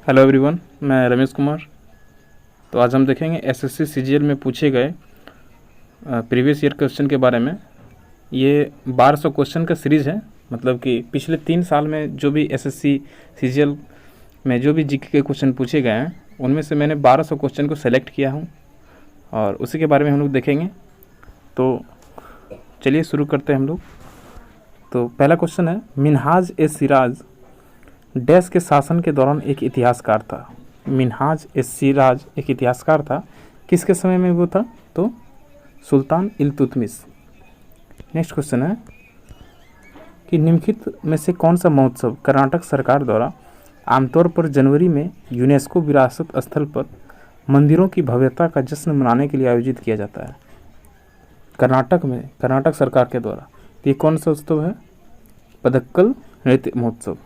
Hello everyone, मैं रमेश कुमार। तो आज हम देखेंगे एसएससी सीजीएल में पूछे गए प्रीवियस ईयर क्वेश्चन के बारे में। ये 1200 क्वेश्चन का सीरीज़ है, मतलब कि पिछले 3 साल में जो भी एसएससी सीजीएल में जो भी जीके के क्वेश्चन पूछे गए हैं उनमें से मैंने 1200 क्वेश्चन को सेलेक्ट किया हूँ और उसी के बारे में हम लोग देखेंगे। तो चलिए शुरू करते हैं हम लोग। तो पहला क्वेश्चन है, मिनहाज ए सिराज डैश के शासन के दौरान एक इतिहासकार था। मिनहाज ए सिराज एक इतिहासकार था, किसके समय में वो था? तो सुल्तान इल्तुतमिश। नेक्स्ट क्वेश्चन है कि निम्नलिखित में से कौन सा महोत्सव कर्नाटक सरकार द्वारा आमतौर पर जनवरी में यूनेस्को विरासत स्थल पर मंदिरों की भव्यता का जश्न मनाने के लिए आयोजित किया जाता है? कर्नाटक में कर्नाटक सरकार के द्वारा तो ये कौन सा उत्सव है? पदक्कल नृत्य महोत्सव।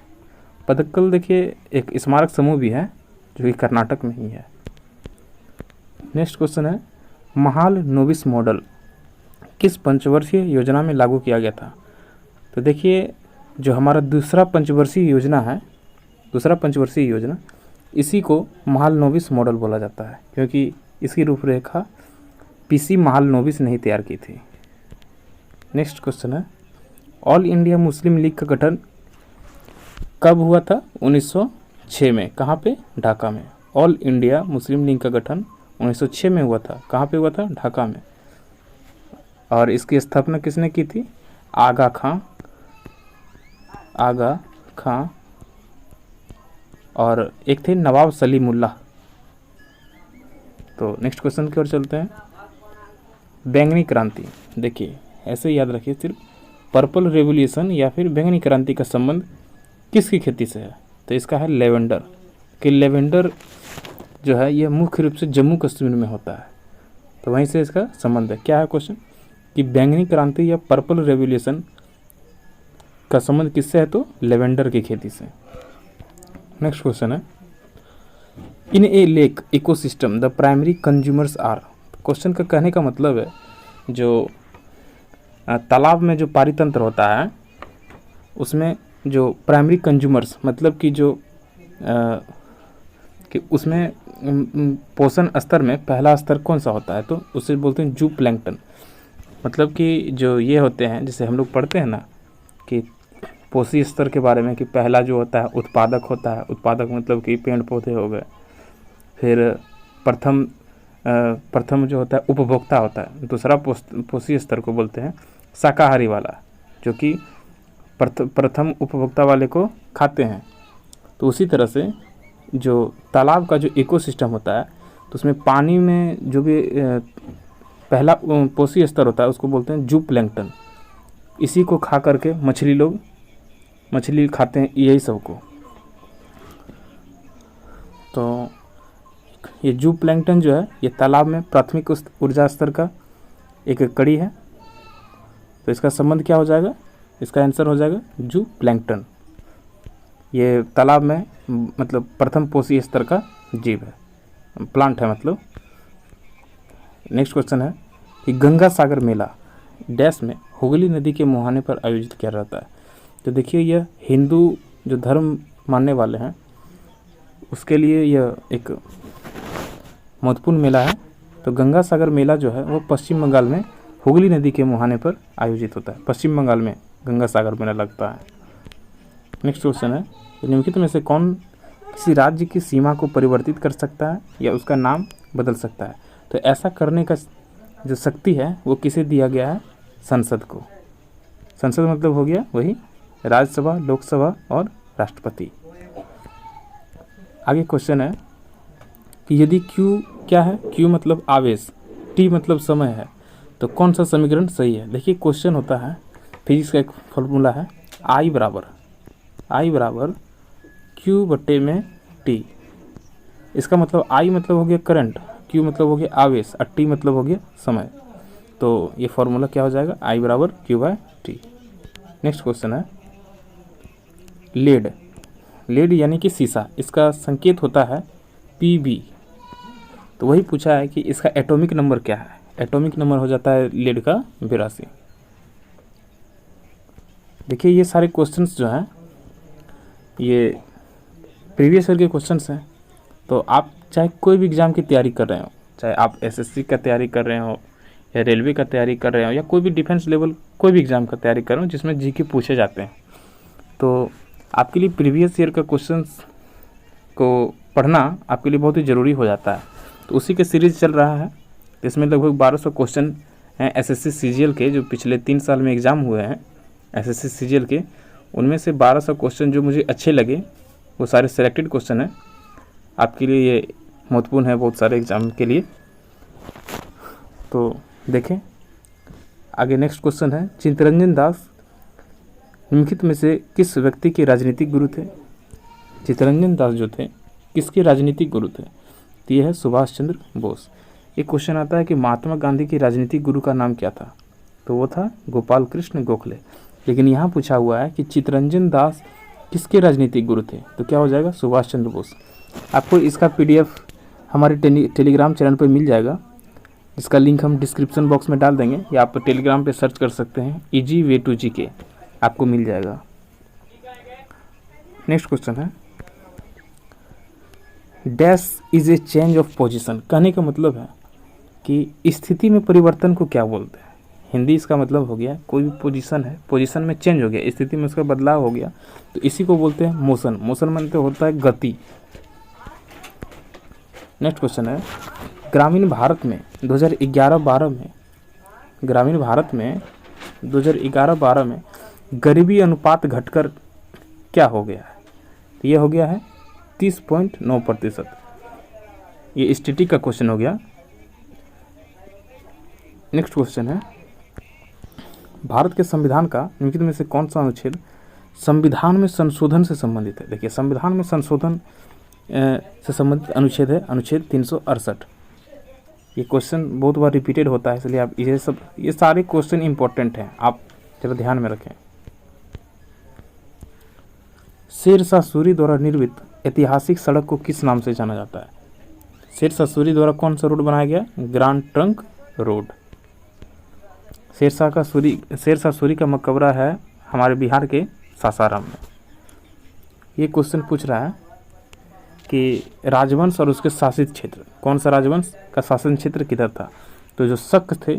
पदक्कल देखिए एक स्मारक समूह भी है जो कि कर्नाटक में ही है। नेक्स्ट क्वेश्चन है, महाल नोबिस मॉडल किस पंचवर्षीय योजना में लागू किया गया था? तो देखिए जो हमारा दूसरा पंचवर्षीय योजना इसी को महाल नोबिस मॉडल बोला जाता है, क्योंकि इसकी रूपरेखा पीसी महाल नोबिस ने ही तैयार की थी। नेक्स्ट क्वेश्चन है, ऑल इंडिया मुस्लिम लीग का गठन कब हुआ था? 1906 में। कहाँ पे? ढाका में। ऑल इंडिया मुस्लिम लीग का गठन 1906 में हुआ था। कहाँ पे हुआ था? ढाका में। और इसकी स्थापना किसने की थी? आगा खां और एक थे नवाब सलीमुल्लाह। तो नेक्स्ट क्वेश्चन की ओर चलते हैं। बैंगनी क्रांति, देखिए ऐसे याद रखिए, सिर्फ पर्पल रेवोल्यूशन या फिर बैंगनी क्रांति का संबंध किसकी खेती से है? तो इसका है लेवेंडर। कि लेवेंडर जो है ये मुख्य रूप से जम्मू कश्मीर में होता है, तो वहीं से इसका संबंध है। क्या है क्वेश्चन कि बैंगनी क्रांति या पर्पल रेवोल्यूशन का संबंध किससे है? तो लेवेंडर की खेती से। नेक्स्ट क्वेश्चन है, in a lake ecosystem the primary consumers are. Question का कहने का मतलब है जो तालाब में जो पारितंत्र होता है उसमें जो प्राइमरी कंज्यूमर्स मतलब कि जो कि उसमें पोषण स्तर में पहला स्तर कौन सा होता है? तो उसे बोलते हैं जू प्लैंकटन। मतलब कि जो ये होते हैं, जैसे हम लोग पढ़ते हैं ना कि पोषी स्तर के बारे में, कि पहला जो होता है उत्पादक होता है। उत्पादक मतलब कि पेड़ पौधे हो गए। फिर प्रथम जो होता है उपभोक्ता होता है। दूसरा पोषी स्तर को बोलते हैं शाकाहारी वाला, जो कि प्रथम उपभोक्ता वाले को खाते हैं। तो उसी तरह से जो तालाब का जो इकोसिस्टम होता है तो उसमें पानी में जो भी पहला पोषी स्तर होता है उसको बोलते हैं जू प्लैंकटन। इसी को खा करके मछली खाते हैं, यही सब को। तो ये जू प्लैंकटन जो है ये तालाब में प्राथमिक ऊर्जा स्तर का एक कड़ी है। तो इसका संबंध क्या हो जाएगा? इसका आंसर हो जाएगा जू प्लैंकटन। ये तालाब में मतलब प्रथम पोषी स्तर का जीव है, प्लांट है मतलब। नेक्स्ट क्वेश्चन है कि गंगा सागर मेला डैश में हुगली नदी के मुहाने पर आयोजित किया जाता है। तो देखिए यह हिंदू जो धर्म मानने वाले हैं उसके लिए यह एक महत्वपूर्ण मेला है। तो गंगा सागर मेला जो है वो पश्चिम बंगाल में हुगली नदी के मुहाने पर आयोजित होता है। पश्चिम बंगाल में गंगा सागर मेला लगता है। नेक्स्ट क्वेश्चन है, निम्नलिखित में से कौन किसी राज्य की सीमा को परिवर्तित कर सकता है या उसका नाम बदल सकता है? तो ऐसा करने का जो शक्ति है वो किसे दिया गया है? संसद को। संसद मतलब हो गया वही राज्यसभा, लोकसभा और राष्ट्रपति। आगे क्वेश्चन है कि यदि Q क्या है? Q मतलब आवेश, T मतलब समय है, तो कौन सा समीकरण सही है? देखिए क्वेश्चन होता है, फिजिक्स का एक फॉर्मूला है I बराबर Q बट्टे में T। इसका मतलब I मतलब हो गया करंट, Q मतलब हो गया आवेश और T मतलब हो गया समय। तो ये फॉर्मूला क्या हो जाएगा? I बराबर Q/T। नेक्स्ट क्वेश्चन है, लेड यानी कि सीसा, इसका संकेत होता है Pb। तो वही पूछा है कि इसका एटॉमिक नंबर क्या है? एटॉमिक नंबर हो जाता है लेड का 82। देखिए ये सारे क्वेश्चंस जो हैं ये प्रीवियस ईयर के क्वेश्चंस हैं, तो आप चाहे कोई भी एग्ज़ाम की तैयारी कर रहे हो, चाहे आप एसएससी का तैयारी कर रहे हो या रेलवे का तैयारी कर रहे हो या कोई भी डिफेंस लेवल कोई भी एग्ज़ाम का तैयारी कर रहे हो जिसमें जीके पूछे जाते हैं, तो आपके लिए प्रीवियस ईयर का क्वेश्चंस को पढ़ना आपके लिए बहुत ही ज़रूरी हो जाता है। तो उसी के सीरीज़ चल रहा है, इसमें लगभग 1200 क्वेश्चन हैं एसएससी सीजीएल के, जो पिछले 3 साल में एग्ज़ाम हुए हैं एसएससी सीजीएल के। उनमें से 1200 क्वेश्चन जो मुझे अच्छे लगे वो सारे सिलेक्टेड क्वेश्चन हैं। आपके लिए ये महत्वपूर्ण है बहुत सारे एग्ज़ाम के लिए। तो देखें आगे, नेक्स्ट क्वेश्चन है, चित्तरंजन दास निम्नलिखित में से किस व्यक्ति के राजनीतिक गुरु थे? चित्तरंजन दास जो थे किसके राजनीतिक गुरु थे? तो ये है सुभाष चंद्र बोस। एक क्वेश्चन आता है कि महात्मा गांधी के राजनीतिक गुरु का नाम क्या था? तो वो था गोपाल कृष्ण गोखले। लेकिन यहाँ पूछा हुआ है कि चित्तरंजन दास किसके राजनीतिक गुरु थे? तो क्या हो जाएगा? सुभाष चंद्र बोस। आपको इसका PDF हमारे टेलीग्राम चैनल पर मिल जाएगा, जिसका लिंक हम डिस्क्रिप्शन बॉक्स में डाल देंगे, या आप टेलीग्राम पे सर्च कर सकते हैं इजी वे टू जीके, आपको मिल जाएगा। नेक्स्ट क्वेश्चन है, dash is a change of position. कहने का मतलब है कि स्थिति में परिवर्तन को क्या बोलते हैं? हिंदी इसका मतलब हो गया कोई भी पोजीशन है, पोजीशन में चेंज हो गया, स्थिति में उसका बदलाव हो गया, तो इसी को बोलते हैं मोशन। मोशन मतलब होता है गति। नेक्स्ट क्वेश्चन है, ग्रामीण भारत में 2011-12 में, ग्रामीण भारत में 2011-12 में गरीबी अनुपात घटकर क्या हो गया है? तो ये हो गया है 30.9%। ये स्टैटिक का क्वेश्चन हो गया। नेक्स्ट क्वेश्चन है, भारत के संविधान का निम्नलिखित में से कौन सा अनुच्छेद संविधान में संशोधन से संबंधित है? देखिए, संविधान में संशोधन से संबंधित अनुच्छेद है अनुच्छेद 368। ये क्वेश्चन बहुत बार रिपीटेड होता है, इसलिए आप ये सारे क्वेश्चन इंपॉर्टेंट हैं, आप जरा ध्यान में रखें। शेरशाह सूरी द्वारा निर्मित ऐतिहासिक सड़क को किस नाम से जाना जाता है? शेरशाह सूरी द्वारा कौन सा रोड बनाया गया? Grand trunk road. Sher Shah Suri का मकबरा है हमारे बिहार के सासाराम में। ये क्वेश्चन पूछ रहा है कि राजवंश और उसके शासित क्षेत्र, कौन सा राजवंश का शासन क्षेत्र किधर था? तो जो शक थे,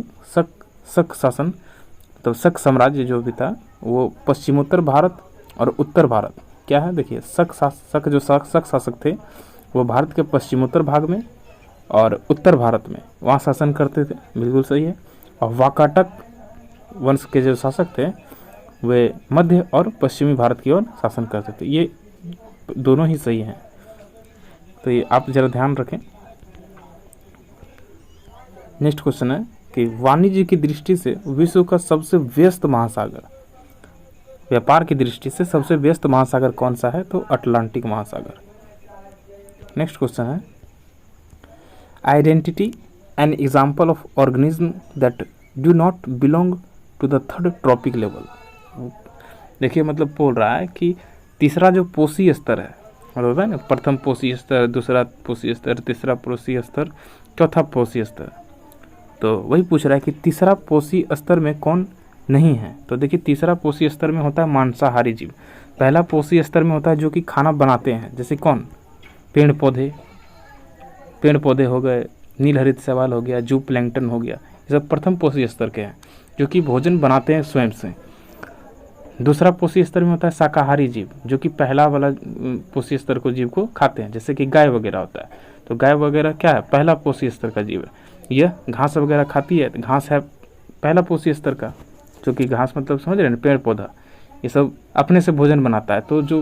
शक शासन, तो शक साम्राज्य जो भी था वो पश्चिमोत्तर भारत और उत्तर भारत, क्या है देखिए, शक शासक थे वो भारत के पश्चिमोत्तर भाग में और उत्तर भारत में वहाँ शासन करते थे, बिल्कुल सही है। और वाकाटक वंश के जो शासक थे वे मध्य और पश्चिमी भारत की ओर शासन करते थे। ये दोनों ही सही हैं, तो ये आप जरा ध्यान रखें। नेक्स्ट क्वेश्चन है कि वाणिज्य की दृष्टि से विश्व का सबसे व्यस्त महासागर, व्यापार की दृष्टि से सबसे व्यस्त महासागर कौन सा है? तो अटलांटिक महासागर। नेक्स्ट क्वेश्चन है, identity an example of organism that do not belong to the third tropic level. देखिए, मतलब बोल रहा है कि तीसरा जो पोषी स्तर है, मतलब होता है ना, प्रथम पोषी स्तर, दूसरा पोषी स्तर, तीसरा पोषी स्तर, चौथा पोषी स्तर, तो वही पूछ रहा है कि तीसरा पोषी स्तर में कौन नहीं है? तो देखिए, तीसरा पोषी स्तर में होता है मांसाहारी जीव। पहला पोषी स्तर में होता है जो कि खाना बनाते हैं, जैसे कौन? पेड़ पौधे हो गए, नीलहरित शैवाल हो गया, जू प्लैंकटन हो गया, ये सब प्रथम पोषी स्तर के हैं जो कि भोजन बनाते हैं स्वयं से। दूसरा पोषी स्तर में होता है शाकाहारी जीव, जो कि पहला वाला पोषी स्तर को जीव को खाते हैं, जैसे कि गाय वगैरह होता है। तो गाय वगैरह क्या है? पहला पोषी स्तर का जीव है। यह घास वगैरह खाती है, तो घास है पहला पोषी स्तर का, जो कि घास मतलब समझ रहे हैं, पेड़ पौधा, ये सब अपने से भोजन बनाता है। तो जो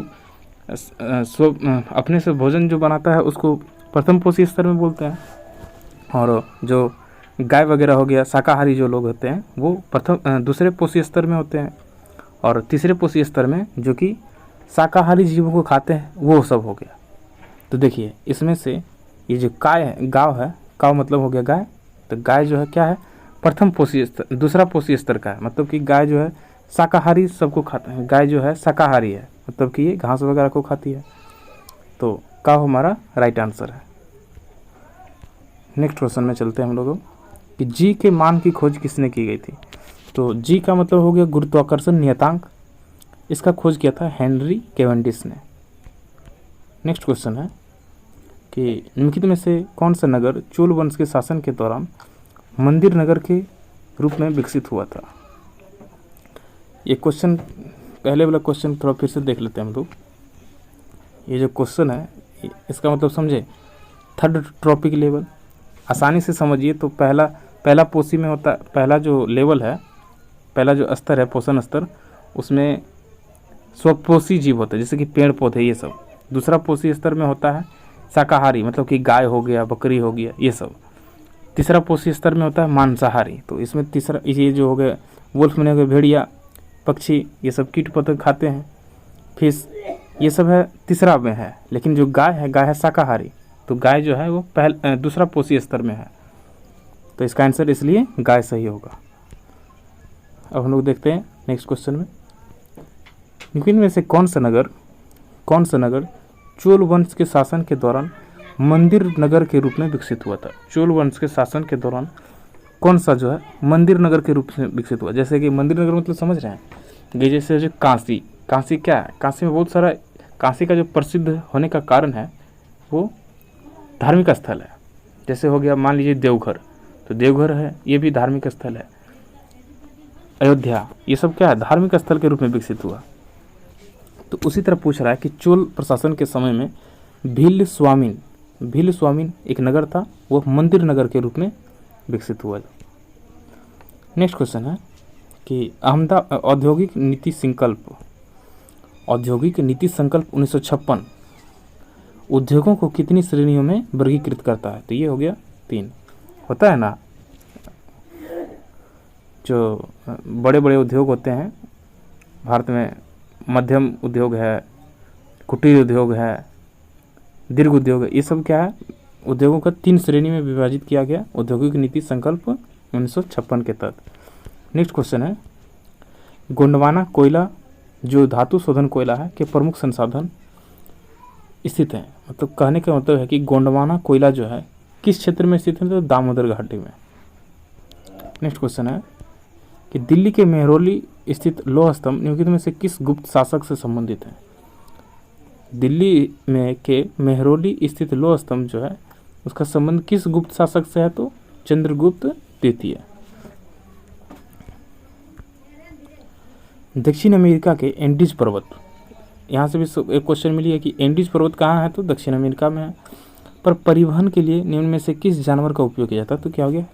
अपने से भोजन जो बनाता है उसको प्रथम पोषी स्तर में बोलते हैं। और जो गाय वगैरह हो गया, शाकाहारी जो लोग होते हैं वो दूसरे पोषी स्तर में होते हैं। और तीसरे पोषी स्तर में जो कि शाकाहारी जीवों को खाते हैं वो सब हो गया। तो देखिए, इसमें से ये जो गाय है, काव मतलब हो गया गाय, तो गाय जो है क्या है? प्रथम पोषी स्तर, दूसरा पोषी स्तर का है, मतलब कि गाय जो है शाकाहारी सबको खाता है। गाय जो है शाकाहारी है, मतलब कि ये घास वगैरह को खाती है। तो काव हमारा राइट आंसर है। नेक्स्ट क्वेश्चन में चलते हैं हम लोगों कि जी के मान की खोज किसने की गई थी? तो जी का मतलब हो गया गुरुत्वाकर्षण नियतांक। इसका खोज किया था हेनरी कैवेंडिश ने। नेक्स्ट क्वेश्चन है, कि निम्नलिखित में से कौन सा नगर चोल वंश के शासन के दौरान मंदिर नगर के रूप में विकसित हुआ था। ये क्वेश्चन, पहले वाला क्वेश्चन थोड़ा फिर से देख लेते हैं हम लोग। ये जो क्वेश्चन है इसका मतलब समझे, थर्ड ट्रॉपिक लेवल, आसानी से समझिए। तो पहला पोषी में होता, पहला जो लेवल है, पहला जो स्तर है पोषण स्तर, उसमें स्वपोषी जीव होते हैं जैसे कि पेड़ पौधे ये सब। दूसरा पोषी स्तर में होता है शाकाहारी, मतलब कि गाय हो गया, बकरी हो गया, ये सब। तीसरा पोषी स्तर में होता है मांसाहारी। तो इसमें तीसरा ये जो हो गया वुल्फ में हो गया, भेड़िया, पक्षी, ये सब कीट पतंग खाते हैं, फिश, ये सब है तीसरा में है। लेकिन जो गाय है शाकाहारी। तो गाय जो है वो दूसरा पोषी स्तर में है। तो इसका आंसर इसलिए गाय सही होगा। अब हम लोग देखते हैं नेक्स्ट क्वेश्चन में, निम्न में से कौन सा नगर चोल वंश के शासन के दौरान मंदिर नगर के रूप में विकसित हुआ था। चोल वंश के शासन के दौरान कौन सा जो है मंदिर नगर के रूप में विकसित हुआ। जैसे कि मंदिर नगर मतलब समझ रहे हैं कि जैसे जो काशी क्या है, काशी में बहुत सारा, काशी का जो प्रसिद्ध होने का कारण है वो धार्मिक स्थल है। जैसे हो गया मान लीजिए देवघर, तो देवघर है, ये भी धार्मिक स्थल है। अयोध्या, ये सब क्या है, धार्मिक स्थल के रूप में विकसित हुआ। तो उसी तरह पूछ रहा है कि चोल प्रशासन के समय में भील स्वामीन एक नगर था, वो मंदिर नगर के रूप में विकसित हुआ। नेक्स्ट क्वेश्चन है कि औद्योगिक नीति संकल्प 1956 उद्योगों को कितनी श्रेणियों में वर्गीकृत करता है। तो ये हो गया 3। होता है ना, जो बड़े बड़े उद्योग होते हैं भारत में, मध्यम उद्योग है, कुटीर उद्योग है, दीर्घ उद्योग है, ये सब क्या है, उद्योगों का 3 श्रेणी में विभाजित किया गया औद्योगिक नीति संकल्प 1956 के तहत। नेक्स्ट क्वेश्चन है, गोंडवाना कोयला जो धातु शोधन कोयला है के प्रमुख संसाधन स्थित है। मतलब कहने का मतलब है कि गोंडवाना कोयला जो है किस क्षेत्र में स्थित है, तो दामोदर घाटी में। नेक्स्ट क्वेश्चन है कि दिल्ली के मेहरौली स्थित लौह स्तंभ निम्नलिखित में से किस गुप्त शासक से संबंधित है। दिल्ली में के मेहरौली स्थित लौह स्तंभ जो है उसका संबंध किस गुप्त शासक से है, तो चंद्रगुप्त द्वितीय। दक्षिण अमेरिका के एंडीज पर्वत, यहाँ से भी एक क्वेश्चन मिली है कि एंडीज पर्वत कहाँ है, तो दक्षिण अमेरिका में है। पर परिवहन के लिए निम्न में से किस जानवर का उपयोग किया जाता है, तो क्या हो गया,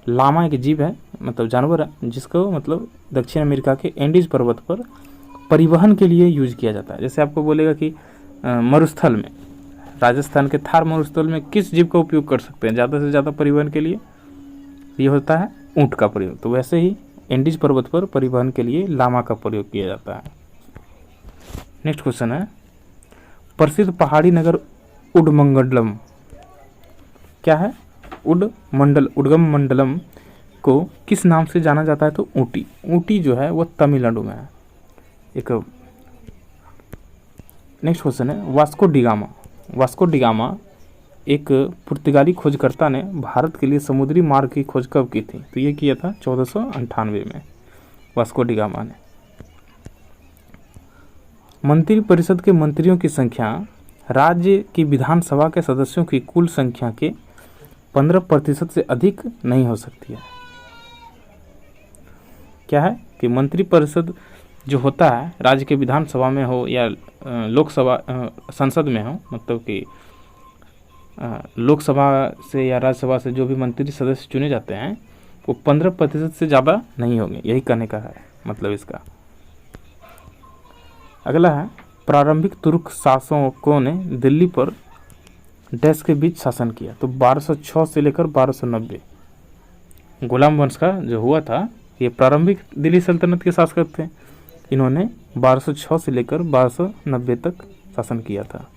लामा एक जीव है, मतलब जानवर है, जिसको मतलब दक्षिण अमेरिका के एंडीज पर्वत पर परिवहन के लिए यूज किया जाता है। जैसे आपको बोलेगा कि मरुस्थल में, राजस्थान के थार मरुस्थल में किस जीव का उपयोग कर सकते हैं ज़्यादा से ज़्यादा परिवहन के लिए, ये होता है ऊँट का प्रयोग। तो वैसे ही एंडीज पर्वत पर परिवहन के लिए लामा का प्रयोग किया जाता है। नेक्स्ट क्वेश्चन है, प्रसिद्ध पहाड़ी नगर उडगमंडलम क्या है, उडगम मंडलम को किस नाम से जाना जाता है, तो ऊटी जो है वो तमिलनाडु में है एक। नेक्स्ट क्वेश्चन है, वास्को डिगामा एक पुर्तगाली खोजकर्ता ने भारत के लिए समुद्री मार्ग की खोज कब की थी, तो ये किया था 1498 में वास्को डिगामा ने। मंत्री परिषद के मंत्रियों की संख्या राज्य की विधानसभा के सदस्यों की कुल संख्या के 15% से अधिक नहीं हो सकती है। क्या है कि मंत्री परिषद जो होता है राज्य के विधानसभा में हो या लोकसभा संसद में हो, मतलब कि लोकसभा से या राज्यसभा से जो भी मंत्री सदस्य चुने जाते हैं वो 15% से ज़्यादा नहीं होंगे, यही कहने का है मतलब इसका। अगला है, प्रारंभिक तुर्क शासकों ने दिल्ली पर डैश के बीच शासन किया, तो 1206 से लेकर 1290 गुलाम वंश का जो हुआ था, ये प्रारंभिक दिल्ली सल्तनत के शासक थे। इन्होंने 1206 से लेकर 1290 तक शासन किया था।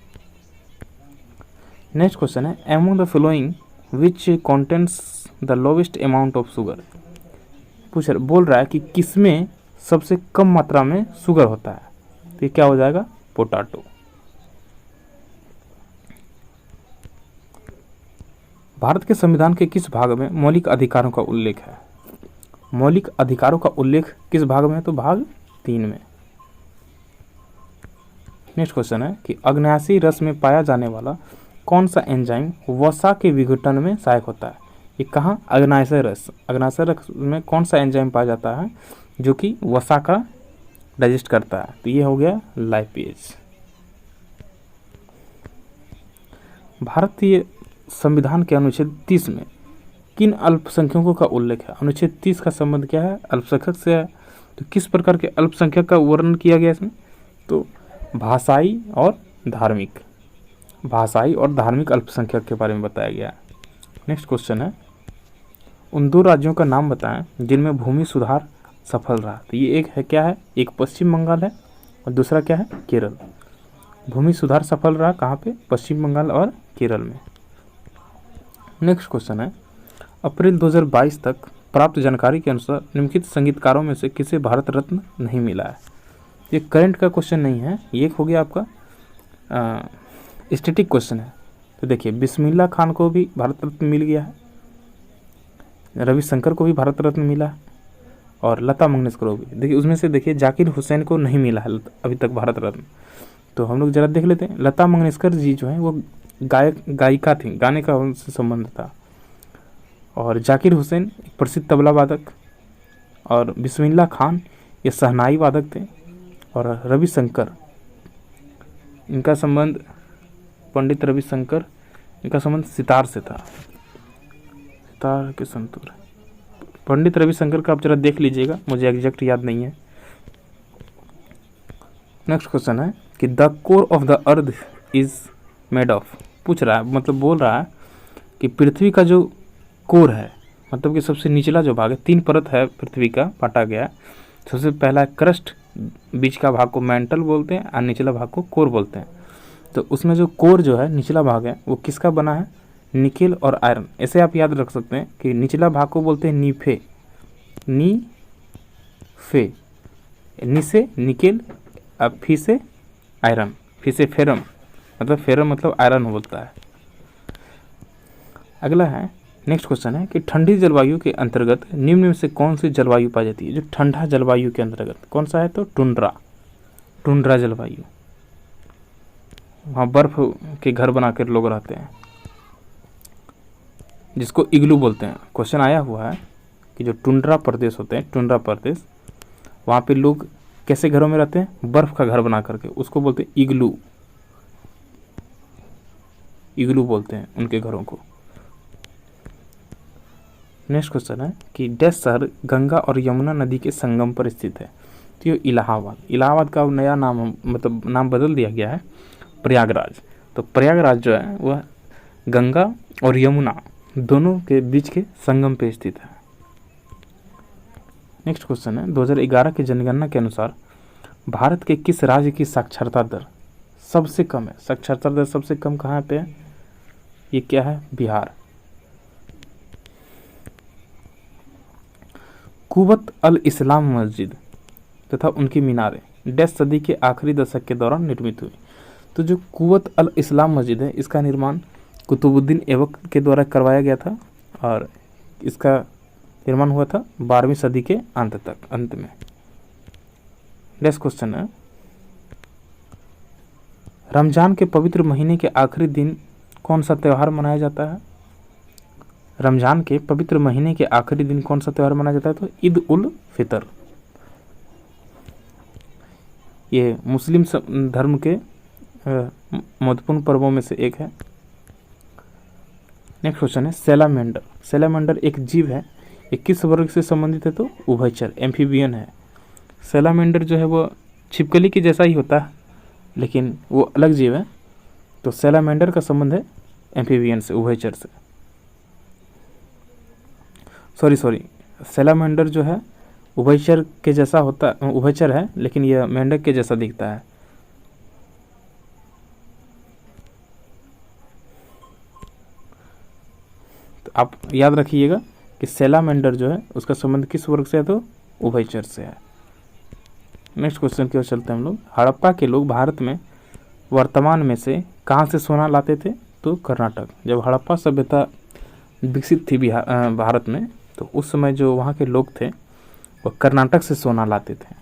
नेक्स्ट क्वेश्चन है, among the following which contents the lowest amount of sugar. बोल रहा है कि किसमें सबसे कम मात्रा में शुगर होता है, तो ये क्या हो जाएगा, पोटैटो। भारत के संविधान के किस भाग में मौलिक अधिकारों का उल्लेख है। मौलिक अधिकारों का उल्लेख किस भाग में है, तो भाग 3 में। नेक्स्ट क्वेश्चन है कि अग्नाशयी रस में पाया जाने वाला कौन सा एंजाइम वसा के विघटन में सहायक होता है? ये कहाँ? अग्नाशय रस में कौन सा एंजाइम पाया जाता है जो कि वसा का डाइजेस्ट करता है? तो ये हो गया लाइपेज। भारतीय संविधान के अनुच्छेद 30 में किन अल्पसंख्यकों का उल्लेख है? अनुच्छेद 30 का संबंध क्या है? अल्पसंख्यक से है। तो किस प्रकार के अल्पसंख्यक का वर्णन किया गया इसमें? तो भाषाई और धार्मिक अल्पसंख्यक के बारे में बताया गया। नेक्स्ट क्वेश्चन है, उन दो राज्यों का नाम बताएं जिनमें भूमि सुधार सफल रहा। तो ये एक है, क्या है? एक पश्चिम बंगाल है और दूसरा क्या है? केरल। भूमि सुधार सफल रहा कहाँ पे? पश्चिम बंगाल और केरल में। नेक्स्ट क्वेश्चन है, अप्रैल 2022 तक प्राप्त जानकारी के अनुसार निम्नलिखित संगीतकारों में से किसे भारत रत्न नहीं मिला है? ये करंट का क्वेश्चन नहीं है, ये हो गया आपका स्टैटिक क्वेश्चन है। तो देखिए, बिस्मिल्लाह खान को भी भारत रत्न मिल गया है, रविशंकर को भी भारत रत्न मिला है और लता मंगेशकर को भी। देखिए उसमें से देखिए जाकिर हुसैन को नहीं मिला है अभी तक भारत रत्न। तो हम लोग जरा देख लेते हैं। लता मंगेशकर जी जो है वो गायिका थी, गाने का उनसे संबंध था। और जाकिर हुसैन एक प्रसिद्ध तबला वादक, और बिस्मिल्लाह खान ये शहनाई वादक थे। और रविशंकर, इनका संबंध, पंडित रविशंकर, इनका संबंध सितार से था, सितार के संतूर। पंडित रविशंकर का आप जरा देख लीजिएगा, मुझे एग्जैक्ट याद नहीं है। नेक्स्ट क्वेश्चन है कि the core of the earth is made of. पूछ रहा है, मतलब बोल रहा है कि पृथ्वी का जो कोर है, मतलब कि सबसे निचला जो भाग है, 3 परत है पृथ्वी का बांटा गया है। सबसे पहला क्रस्ट, बीच का भाग को मेंटल बोलते हैं और निचला भाग को कोर बोलते हैं। तो उसमें जो कोर जो है, निचला भाग है, वो किसका बना है? निकेल और आयरन। ऐसे आप याद रख सकते हैं कि निचला भाग को बोलते हैं नीफे, नी से निकेल, अब फी से आयरन, फी से फेरम, मतलब फेरम मतलब आयरन बोलता है। अगला है, नेक्स्ट क्वेश्चन है कि ठंडी जलवायु के अंतर्गत निम्न में से कौन सी जलवायु पाई जाती है? जो ठंडा जलवायु के अंतर्गत कौन सा है? तो टुंड्रा जलवायु। वहाँ बर्फ के घर बनाकर लोग रहते हैं, जिसको इग्लू बोलते हैं। क्वेश्चन आया हुआ है कि जो टुंड्रा प्रदेश होते हैं, टुंड्रा प्रदेश, वहाँ पे लोग कैसे घरों में रहते हैं? बर्फ का घर बना करके, उसको बोलते हैं इग्लू बोलते हैं उनके घरों को। नेक्स्ट क्वेश्चन है कि डैश शहर गंगा और यमुना नदी के संगम पर स्थित है? तो ये इलाहाबाद का नया नाम, मतलब नाम बदल दिया गया है, प्रयागराज। तो प्रयागराज जो है वह गंगा और यमुना दोनों के बीच के संगम पे स्थित है। नेक्स्ट क्वेश्चन है, 2011 की जनगणना के अनुसार भारत के किस राज्य की साक्षरता दर सबसे कम है? साक्षरता दर सबसे कम कहाँ पे है? ये क्या है? बिहार। कुवत अल इस्लाम मस्जिद तथा उनकी मीनारें डैश सदी के आखिरी दशक के दौरान निर्मित हुई। तो जो कुवत अल इस्लाम मस्जिद है, इसका निर्माण कुतुबुद्दीन ऐबक के द्वारा करवाया गया था और इसका निर्माण हुआ था 12वीं सदी के अंत में। नेक्स्ट क्वेश्चन है, रमजान के पवित्र महीने के आखिरी दिन कौन सा त्यौहार मनाया जाता है? रमजान के पवित्र महीने के आखिरी दिन कौन सा त्यौहार मनाया जाता है? तो ईद उल फितर। ये मुस्लिम धर्म के महत्वपूर्ण पर्वों में से एक है। नेक्स्ट क्वेश्चन है, सैलामेंडर एक जीव है, ये किस वर्ग से संबंधित है? तो उभयचर, एम्फीबियन है। सैलामेंडर जो है वो छिपकली के जैसा ही होता है, लेकिन वो अलग जीव है। तो सैलामेंडर का संबंध है एम्फीबियन से, उभयचर से। सॉरी, सैलामेंडर जो है उभयचर के जैसा होता, उभयचर है, लेकिन यह मेंढक के जैसा दिखता है। तो आप याद रखिएगा कि सैलामेंडर जो है उसका संबंध किस वर्ग से है? तो उभयचर से है। नेक्स्ट क्वेश्चन की ओर चलते हैं हम लोग। हड़प्पा के लोग भारत में वर्तमान में से कहाँ से सोना लाते थे? तो कर्नाटक। जब हड़प्पा सभ्यता विकसित थी भारत में, तो उस समय जो वहाँ के लोग थे वो कर्नाटक से सोना लाते थे।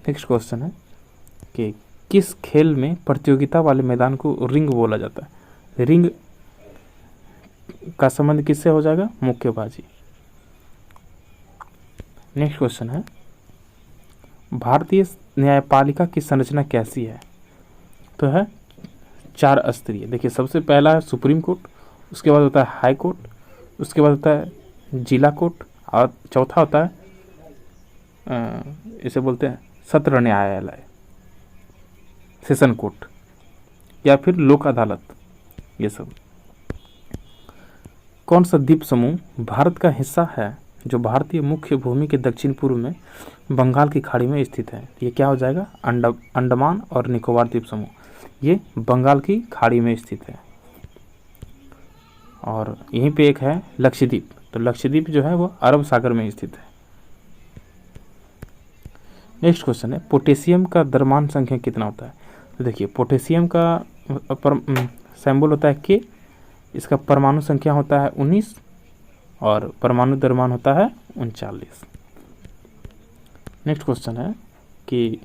नेक्स्ट क्वेश्चन है कि किस खेल में प्रतियोगिता वाले मैदान को रिंग बोला जाता है? रिंग का संबंध किससे हो जाएगा? मुक्केबाजी। नेक्स्ट क्वेश्चन है, भारतीय न्यायपालिका की संरचना कैसी है? तो है 4 स्तरीय। देखिए, सबसे पहला है सुप्रीम कोर्ट, उसके बाद होता है हाई कोर्ट, उसके बाद होता है जिला कोर्ट, और चौथा होता है इसे बोलते हैं सत्र न्यायालय, सेशन कोर्ट, या फिर लोक अदालत। ये सब कौन सा द्वीप समूह भारत का हिस्सा है जो भारतीय मुख्य भूमि के दक्षिण पूर्व में बंगाल की खाड़ी में स्थित है? ये क्या हो जाएगा? अंडमान और निकोबार द्वीप समूह, ये बंगाल की खाड़ी में स्थित है। और यहीं पे एक है लक्षद्वीप, तो लक्षद्वीप जो है वो अरब सागर में स्थित है। नेक्स्ट क्वेश्चन है, पोटेशियम का द्रव्यमान संख्या कितना होता है? तो देखिए, पोटेशियम का सिंबल होता है के, इसका परमाणु संख्या होता है 19 और परमाणु द्रव्यमान होता है 39। नेक्स्ट क्वेश्चन है कि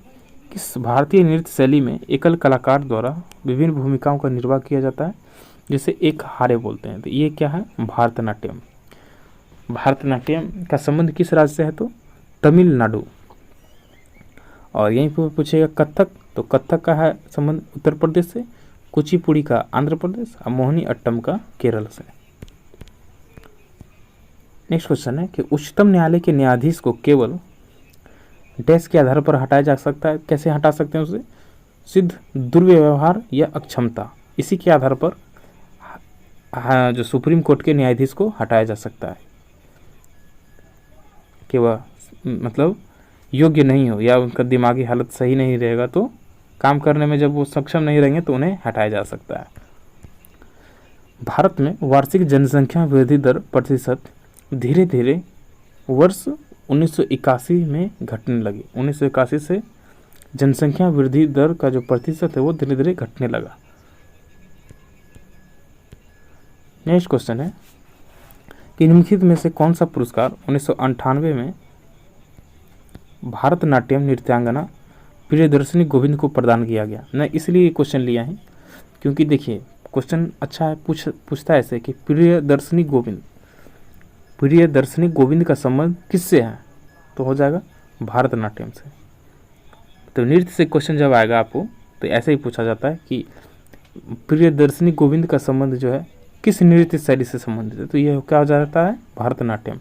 किस भारतीय नृत्य शैली में एकल कलाकार द्वारा विभिन्न भूमिकाओं का निर्वाह किया जाता है, जिसे एक हारे बोलते हैं? तो ये क्या है? भारतनाट्यम। भारतनाट्यम का संबंध किस राज्य से है? तो तमिलनाडु। और यहीं पर पूछेगा कथक, तो कथक का है संबंध उत्तर प्रदेश से, कुचिपुड़ी का आंध्र प्रदेश और मोहिनी अट्टम का केरल से। नेक्स्ट क्वेश्चन है कि उच्चतम न्यायालय के न्यायाधीश को केवल डैश के आधार पर हटाया जा सकता है? कैसे हटा सकते हैं उसे? सिद्ध दुर्व्यवहार या अक्षमता, इसी के आधार पर जो सुप्रीम कोर्ट के न्यायाधीश को हटाया जा सकता है कि वह मतलब योग्य नहीं हो या उनका दिमागी हालत सही नहीं रहेगा, तो काम करने में जब वो सक्षम नहीं रहेंगे तो उन्हें हटाया जा सकता है। भारत में वार्षिक जनसंख्या वृद्धि दर प्रतिशत धीरे धीरे वर्ष 1981 में घटने लगी। 1981 से जनसंख्या वृद्धि दर का जो प्रतिशत है वो धीरे धीरे घटने लगा। नेक्स्ट क्वेश्चन है कि निम्नलिखित में से कौन सा पुरस्कार 1998 में भारतनाट्यम नृत्यांगना प्रियदर्शनी गोविंद को प्रदान किया गया? मैं इसलिए क्वेश्चन लिया है क्योंकि देखिए, क्वेश्चन अच्छा है, पूछता है ऐसे कि प्रियदर्शनी गोविंद का संबंध किससे है? तो हो जाएगा भारतनाट्यम से। तो नृत्य से क्वेश्चन जब आएगा आपको तो ऐसे ही पूछा जाता है कि प्रियदर्शनी गोविंद का संबंध जो है किस नृत्य शैली से संबंधित है? तो यह क्या हो जाता है? भारतनाट्यम।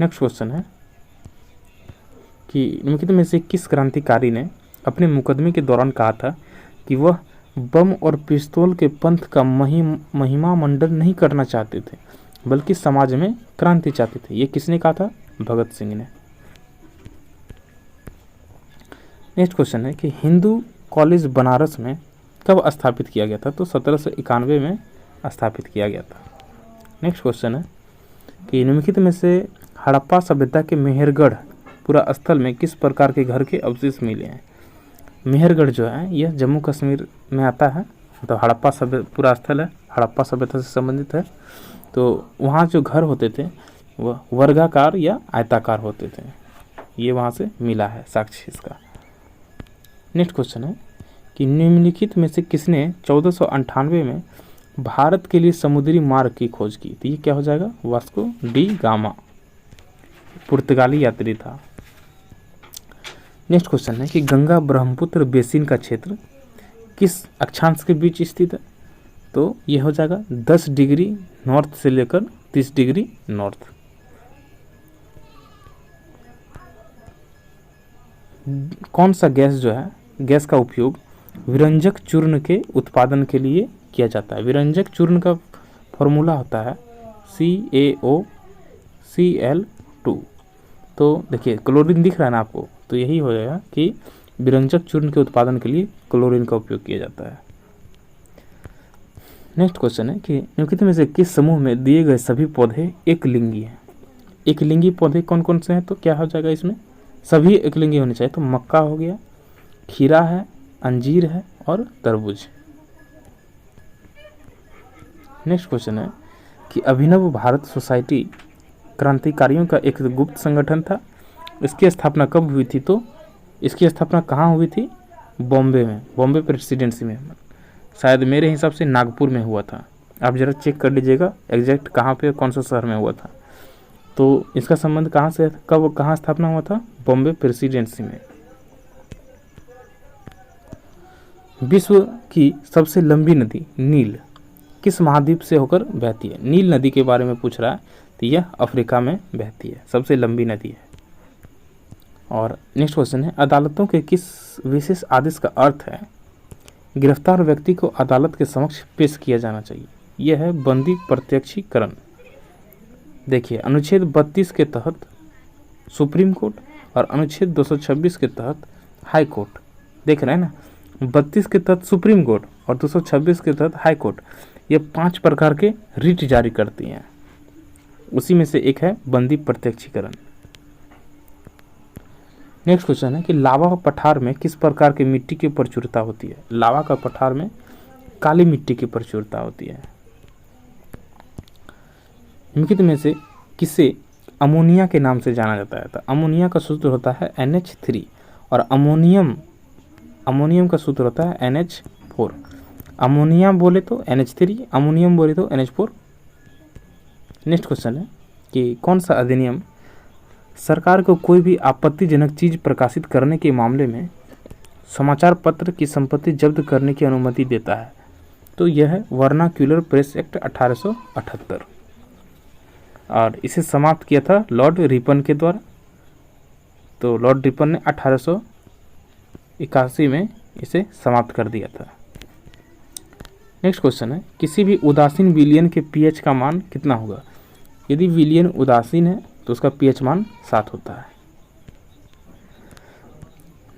नेक्स्ट क्वेश्चन है कि निम्नलिखित में से किस क्रांतिकारी ने अपने मुकदमे के दौरान कहा था कि वह बम और पिस्तौल के पंथ का महिमा मंडन नहीं करना चाहते थे, बल्कि समाज में क्रांति चाहते थे? ये किसने कहा था? भगत सिंह ने। नेक्स्ट क्वेश्चन है कि हिंदू कॉलेज बनारस में कब स्थापित किया गया था? तो 1791 में स्थापित किया गया था। नेक्स्ट क्वेश्चन है कि निम्नलिखित में से हड़प्पा सभ्यता के मेहरगढ़ पूरा स्थल में किस प्रकार के घर के अवशेष मिले हैं? मेहरगढ़ जो है यह जम्मू कश्मीर में आता है, तो हड़प्पा सभ्य पूरा स्थल है, हड़प्पा सभ्यता से संबंधित है। तो वहाँ जो घर होते थे वह वर्गाकार या आयताकार होते थे, ये वहाँ से मिला है साक्ष्य इसका। नेक्स्ट क्वेश्चन है कि निम्नलिखित में से किसने 1498 में भारत के लिए समुद्री मार्ग की खोज की? तो ये क्या हो जाएगा? वास्को डी गामा, पुर्तगाली यात्री था। नेक्स्ट क्वेश्चन है कि गंगा ब्रह्मपुत्र बेसिन का क्षेत्र किस अक्षांश के बीच स्थित है? तो यह हो जाएगा 10 डिग्री नॉर्थ से लेकर 30 डिग्री नॉर्थ। कौन सा गैस जो है, गैस का उपयोग विरंजक चूर्ण के उत्पादन के लिए किया जाता है? विरंजक चूर्ण का फॉर्मूला होता है CaOCl2। तो देखिए, क्लोरीन दिख रहा है ना आपको, तो यही हो जाएगा कि विरंजक चूर्ण के उत्पादन के लिए क्लोरीन का उपयोग किया जाता है। नेक्स्ट क्वेश्चन है कि निम्नलिखित में से किस समूह में दिए गए सभी पौधे एकलिंगी हैं? एकलिंगी पौधे कौन कौन से हैं? तो क्या हो जाएगा इसमें? सभी एकलिंगी होने चाहिए। तो मक्का हो गया, खीरा है, अंजीर है और तरबूज। नेक्स्ट क्वेश्चन है कि अभिनव भारत सोसाइटी क्रांतिकारियों का एक गुप्त संगठन था, इसकी स्थापना कब हुई थी? तो इसकी स्थापना कहाँ हुई थी? बॉम्बे में, बॉम्बे प्रेसिडेंसी में। शायद मेरे हिसाब से नागपुर में हुआ था। आप ज़रा चेक कर लीजिएगा एग्जैक्ट कहाँ पे, कौन सा शहर में हुआ था। तो इसका संबंध कहाँ से, कब, कहाँ स्थापना हुआ था? बॉम्बे प्रेसिडेंसी में। विश्व की सबसे लंबी नदी नील किस महाद्वीप से होकर बहती है? नील नदी के बारे में पूछ रहा है, तो यह अफ्रीका में बहती है, सबसे लंबी नदी है। और नेक्स्ट क्वेश्चन है, अदालतों के किस विशेष आदेश का अर्थ है गिरफ्तार व्यक्ति को अदालत के समक्ष पेश किया जाना चाहिए? यह है बंदी प्रत्यक्षीकरण। देखिए, अनुच्छेद 32 के तहत सुप्रीम कोर्ट और अनुच्छेद 226 के तहत हाई कोर्ट, देख रहे हैं ना, 32 के तहत सुप्रीम कोर्ट और 226 के तहत हाई कोर्ट, ये 5 प्रकार के रिट जारी करती हैं। उसी में से एक है बंदी प्रत्यक्षीकरण। नेक्स्ट क्वेश्चन है कि लावा पठार में किस प्रकार की मिट्टी की प्रचुरता होती है? लावा का पठार में काली मिट्टी की प्रचुरता होती है। निम्नलिखित में से किसे अमोनिया के नाम से जाना जाता है? तो अमोनिया का सूत्र होता है NH3 और अमोनियम का सूत्र होता है NH4। अमोनिया बोले तो NH3, अमोनियम बोले तो NH4। नेक्स्ट क्वेश्चन है कि कौन सा अधिनियम सरकार को कोई भी आपत्तिजनक चीज प्रकाशित करने के मामले में समाचार पत्र की संपत्ति जब्त करने की अनुमति देता है? तो यह है वर्नाक्यूलर प्रेस एक्ट 1878 और इसे समाप्त किया था लॉर्ड रिपन के द्वारा। तो लॉर्ड रिपन ने 1881 में इसे समाप्त कर दिया था। नेक्स्ट क्वेश्चन है, किसी भी उदासीन विलयन के pH का मान कितना होगा? यदि विलयन उदासीन है तो उसका pH मान 7 होता है।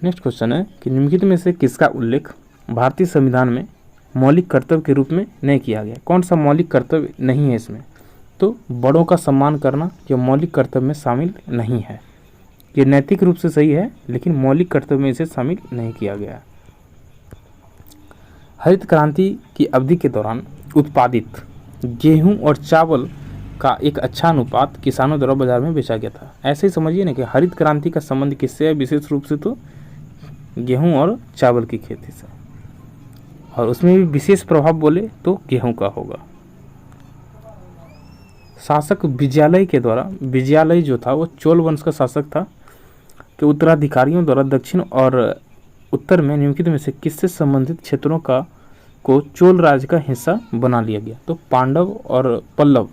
नेक्स्ट क्वेश्चन है कि निम्नलिखित में से किसका उल्लेख भारतीय संविधान में मौलिक कर्तव्य के रूप में नहीं किया गया? कौन सा मौलिक कर्तव्य नहीं है इसमें? तो बड़ों का सम्मान करना यह मौलिक कर्तव्य में शामिल नहीं है। ये नैतिक रूप से सही है लेकिन मौलिक कर्तव्य में इसे शामिल नहीं किया गया। हरित क्रांति की अवधि के दौरान उत्पादित गेहूं और चावल का एक अच्छा अनुपात किसानों द्वारा बाजार में बेचा गया था। ऐसे ही समझिए ना कि हरित क्रांति का संबंध किससे है? विशेष रूप से तो गेहूं और चावल की खेती से, और उसमें भी विशेष प्रभाव बोले तो गेहूं का होगा। शासक विजयालय के द्वारा, विजयालय जो था वो चोल वंश का शासक था, के उत्तराधिकारियों द्वारा दक्षिण और उत्तर में निम्नलिखित में से किससे संबंधित क्षेत्रों को चोल राज्य का हिस्सा बना लिया गया? तो पांडव और पल्लव,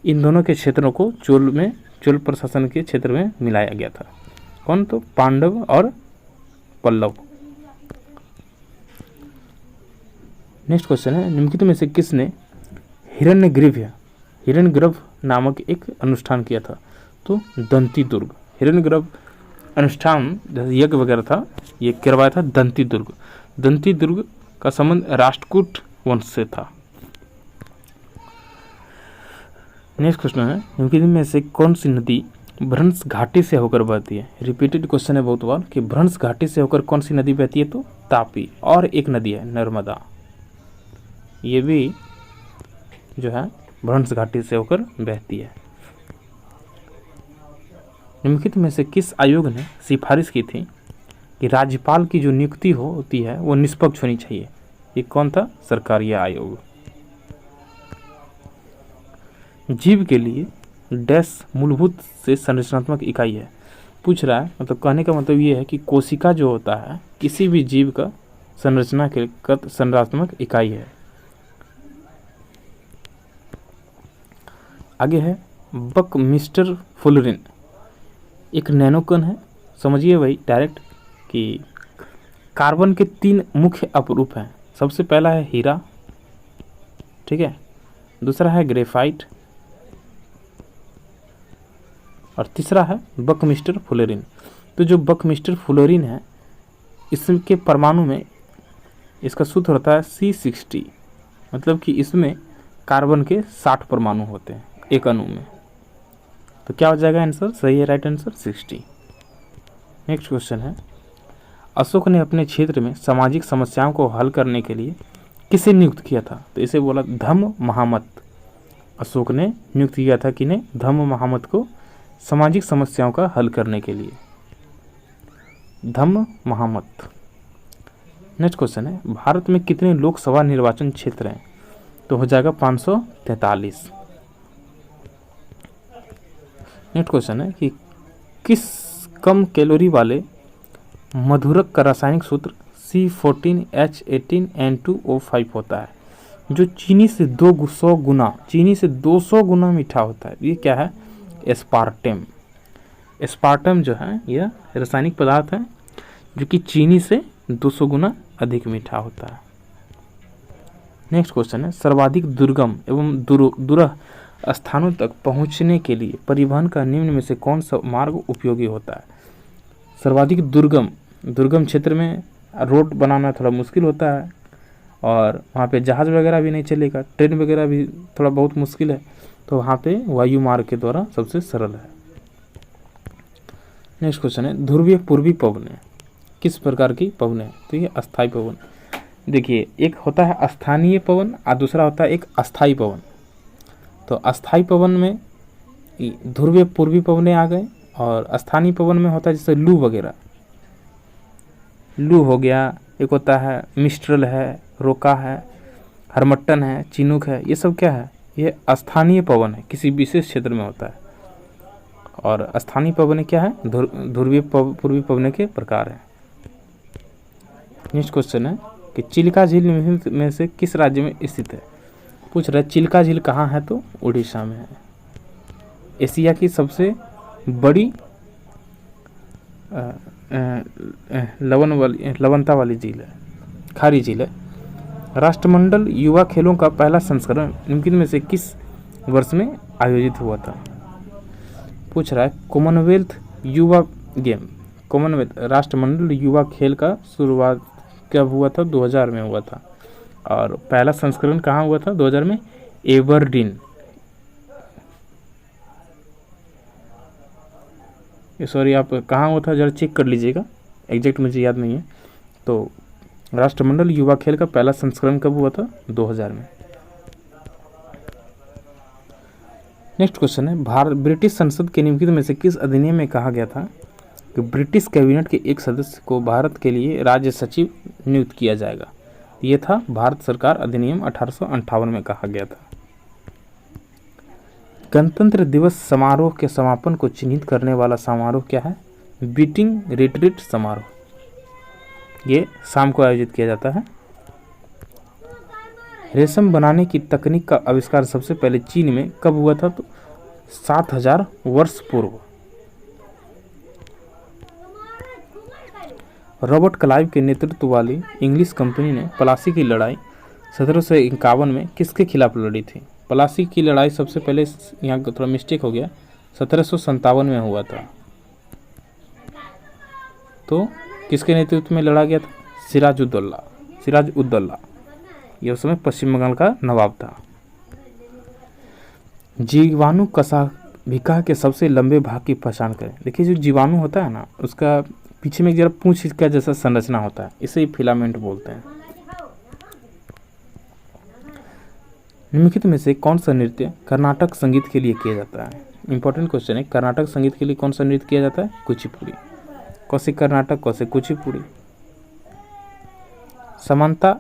इन दोनों के क्षेत्रों को चोल प्रशासन के क्षेत्र में मिलाया गया था। कौन? तो पांडव और पल्लव। नेक्स्ट क्वेश्चन है, निम्नलिखित में से किसने हिरण्यगर्भ नामक एक अनुष्ठान किया था? तो दंती दुर्ग। हिरण्यगर्भ अनुष्ठान यज्ञ वगैरह था, ये करवाया था दंती दुर्ग। दंती दुर्ग का संबंध राष्ट्रकूट वंश से था। नेक्स्ट क्वेश्चन है, निम्नलिखित में से कौन सी नदी भ्रंश घाटी से होकर बहती है? रिपीटेड क्वेश्चन है बहुत बार कि भ्रंश घाटी से होकर कौन सी नदी बहती है? तो तापी। और एक नदी है नर्मदा, ये भी जो है भ्रंश घाटी से होकर बहती है। निम्नलिखित में से किस आयोग ने सिफारिश की थी कि राज्यपाल की जो नियुक्ति होती है वो निष्पक्ष होनी चाहिए? ये कौन था? सरकारीय आयोग। जीव के लिए डैश मूलभूत से संरचनात्मक इकाई है? पूछ रहा है, मतलब कहने का मतलब ये है कि कोशिका जो होता है किसी भी जीव का संरचनात्मक इकाई है। आगे है बकमिस्टर फुलरिन, एक नैनोकण है। समझिए भाई डायरेक्ट कि कार्बन के 3 मुख्य अपरूप हैं। सबसे पहला है हीरा, ठीक है, दूसरा है ग्रेफाइट और तीसरा है बकमिस्टर फुलरिन। तो जो बकमिस्टर फुलरिन है इसके परमाणु में इसका सूत्र होता है C60, मतलब कि इसमें कार्बन के 60 परमाणु होते हैं एक अणु में। तो क्या हो जाएगा आंसर? सही है, राइट आंसर 60। नेक्स्ट क्वेश्चन है, अशोक ने अपने क्षेत्र में सामाजिक समस्याओं को हल करने के लिए किसे नियुक्त किया था? तो इसे बोला धम्म महामत। अशोक ने नियुक्त किया था कि नहीं, धम्म महामत को सामाजिक समस्याओं का हल करने के लिए। धम्म महामत। नेक्स्ट क्वेश्चन है, भारत में कितने लोकसभा निर्वाचन क्षेत्र हैं? तो हो जाएगा 543। नेक्स्ट क्वेश्चन है कि किस कम कैलोरी वाले मधुरक का रासायनिक सूत्र C14H18N2O5 होता है, जो चीनी से 200 गुना मीठा होता है? ये क्या है? एस्पार्टेम। एस्पार्टम जो है यह रासायनिक पदार्थ है जो कि चीनी से 200 गुना अधिक मीठा होता है। नेक्स्ट क्वेश्चन है, सर्वाधिक दुर्गम एवं दूरह स्थानों तक पहुंचने के लिए परिवहन का निम्न में से कौन सा मार्ग उपयोगी होता है? सर्वाधिक दुर्गम क्षेत्र में रोड बनाना थोड़ा मुश्किल होता है और वहाँ पे जहाज़ वगैरह भी नहीं चलेगा, ट्रेन वगैरह भी थोड़ा बहुत मुश्किल है, तो वहाँ पे वायु मार्ग के द्वारा सबसे सरल है। नेक्स्ट क्वेश्चन है, ध्रुवीय पूर्वी पवनें किस प्रकार की पवनें? तो ये अस्थायी पवन। देखिए, एक होता है स्थानीय पवन और दूसरा होता है एक अस्थायी पवन। तो अस्थायी पवन में ध्रुवीय पूर्वी पवनें आ गए और स्थानीय पवन में होता है जैसे लू वगैरह, लू हो गया, एक होता है मिस्ट्रल है, रोका है, हरमट्टन है, चिनूक है, ये सब क्या है? ये स्थानीय पवन है, किसी विशेष क्षेत्र में होता है। और स्थानीय पवन क्या है? ध्रुवीय पूर्वी पवन के प्रकार है। नेक्स्ट क्वेश्चन है कि चिल्का झील में से किस राज्य में स्थित है? पूछ रहा है चिल्का झील कहाँ है? तो उड़ीसा में है। एशिया की सबसे बड़ी लवणता वाली झील है, खारी झील है। राष्ट्रमंडल युवा खेलों का पहला संस्करण निम्नलिखित में से किस वर्ष में आयोजित हुआ था? पूछ रहा है कॉमनवेल्थ युवा गेम, कॉमनवेल्थ राष्ट्रमंडल युवा खेल का शुरुआत कब हुआ था? 2000 में हुआ था। और पहला संस्करण कहाँ हुआ था? 2000 में एबरडीन, सॉरी आप कहाँ हुआ था जरा चेक कर लीजिएगा, एग्जैक्ट मुझे याद नहीं है। तो राष्ट्रमंडल युवा खेल का पहला संस्करण कब हुआ था? 2000 में। नेक्स्ट क्वेश्चन है, ब्रिटिश संसद के निम्नलिखित में से किस अधिनियम में कहा गया था कि ब्रिटिश कैबिनेट के एक सदस्य को भारत के लिए राज्य सचिव नियुक्त किया जाएगा? ये था भारत सरकार अधिनियम 1858 में कहा गया था। गणतंत्र दिवस समारोह के समापन को चिन्हित करने वाला समारोह क्या है? बीटिंग रिट्रीट समारोह। ये शाम को आयोजित किया जाता है। रेशम बनाने की तकनीक का आविष्कार सबसे पहले चीन में कब हुआ था? तो 7000 वर्ष पूर्व। रॉबर्ट क्लाइव के नेतृत्व वाली इंग्लिश कंपनी ने प्लासी की लड़ाई 1751 में किसके खिलाफ लड़ी थी? प्लासी की लड़ाई सबसे पहले, यहाँ थोड़ा मिस्टेक हो गया, 1757 में हुआ था। तो किसके नेतृत्व में लड़ा गया था? सिराज उद्दौला। यह उस समय पश्चिम बंगाल का नवाब था। जीवाणु कशाभिका के सबसे लंबे भाग की पहचान करें। देखिए, जो जीवाणु होता है ना, उसका पीछे में जरा पूंछ का जैसा संरचना होता है, इसे ही फिलामेंट बोलते हैं। निम्नलिखित में से कौन सा नृत्य कर्नाटक संगीत के लिए किया जाता है? इंपॉर्टेंट क्वेश्चन है। कर्नाटक संगीत के लिए कौन सा नृत्य किया जाता है? कुचिपुड़ी। कौसे कर्नाटक, कौसे कुचिपुड़ी। समानता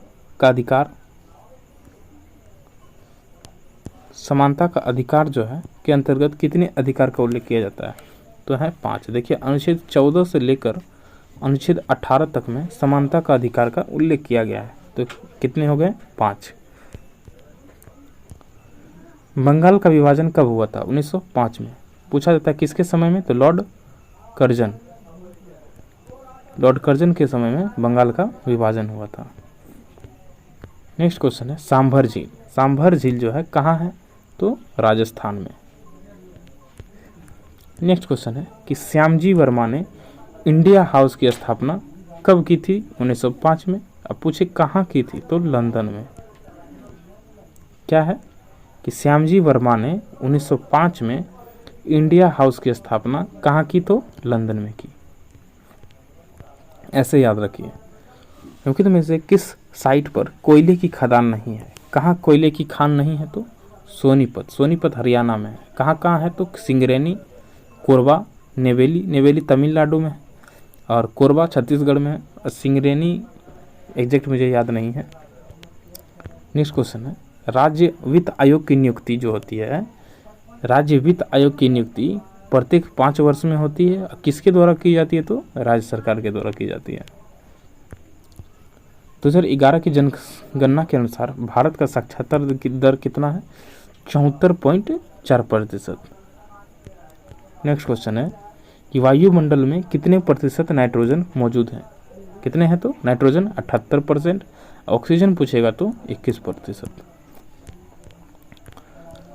का अधिकार जो है के अंतर्गत कितने अधिकार का उल्लेख किया जाता है? तो है 5। देखिए, अनुच्छेद 14 से लेकर अनुच्छेद 18 तक में समानता का अधिकार का उल्लेख किया गया है। तो कितने हो गए? 5। बंगाल का विभाजन कब हुआ था? 1905 में। पूछा जाता है किसके समय में? तो लॉर्ड कर्जन के समय में बंगाल का विभाजन हुआ था। नेक्स्ट क्वेश्चन है, सांभर झील जो है कहाँ है? तो राजस्थान में। नेक्स्ट क्वेश्चन है कि श्यामजी वर्मा ने इंडिया हाउस की स्थापना कब की थी? 1905 में। अब पूछे कहाँ की थी? तो लंदन में। क्या है कि श्यामजी वर्मा ने 1905 में इंडिया हाउस की स्थापना कहाँ की? तो लंदन में की। ऐसे याद रखिए। क्योंकि तो में से किस साइट पर कोयले की खदान नहीं है? कहाँ कोयले की खान नहीं है? तो सोनीपत हरियाणा में है। कहाँ है? तो सिंगरेनी, कोरबा, नेवेली तमिलनाडु में। और कोरबा छत्तीसगढ़ में है, और सिंगरेनी एग्जैक्ट मुझे याद नहीं है। नेक्स्ट क्वेश्चन है, राज्य वित्त आयोग की नियुक्ति जो होती है, राज्य वित्त आयोग की नियुक्ति प्रत्येक 5 वर्ष में होती है। किसके द्वारा की जाती है? तो राज्य सरकार के द्वारा की जाती है। 2011 की जनगणना के अनुसार भारत का साक्षरता दर कितना है? 74.4%। नेक्स्ट क्वेश्चन है कि वायुमंडल में कितने प्रतिशत नाइट्रोजन मौजूद है? कितने हैं? तो नाइट्रोजन 78%, ऑक्सीजन पूछेगा तो 21%।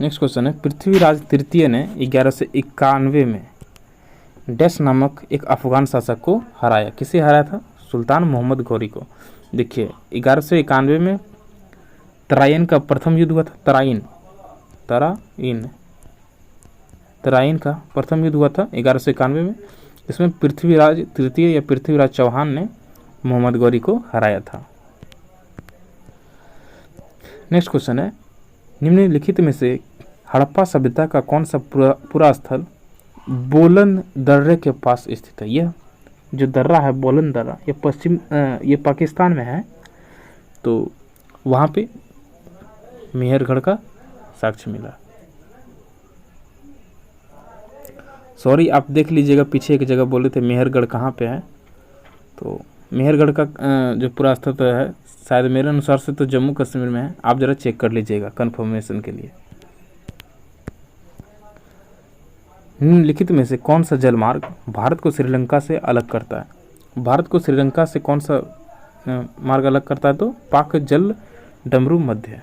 नेक्स्ट क्वेश्चन है, पृथ्वीराज तृतीय ने 1191 में डैश नामक एक अफगान शासक को हराया। किसे हराया था? सुल्तान मोहम्मद गौरी को। देखिए 1191 में तराइन का प्रथम युद्ध हुआ था। तराइन का प्रथम युद्ध हुआ था 1191 में। इसमें पृथ्वीराज तृतीय या पृथ्वीराज चौहान ने मोहम्मद गौरी को हराया था। नेक्स्ट क्वेश्चन है, निम्नलिखित में से हड़प्पा सभ्यता का कौन सा पूरा स्थल बोलन दर्रे के पास स्थित है? यह जो दर्रा है बोलन दर्रा, ये पाकिस्तान में है। तो वहाँ पे मेहरगढ़ का साक्ष्य मिला। सॉरी, आप देख लीजिएगा, पीछे एक जगह बोले थे मेहरगढ़ कहाँ पे है। तो मेहरगढ़ का जो पूरा स्थल है शायद मेरे अनुसार से तो जम्मू कश्मीर में है। आप जरा चेक कर लीजिएगा कंफर्मेशन के लिए। निम्नलिखित में से कौन सा जलमार्ग भारत को श्रीलंका से अलग करता है? भारत को श्रीलंका से कौन सा मार्ग अलग करता है? तो पाक जल डमरू मध्य।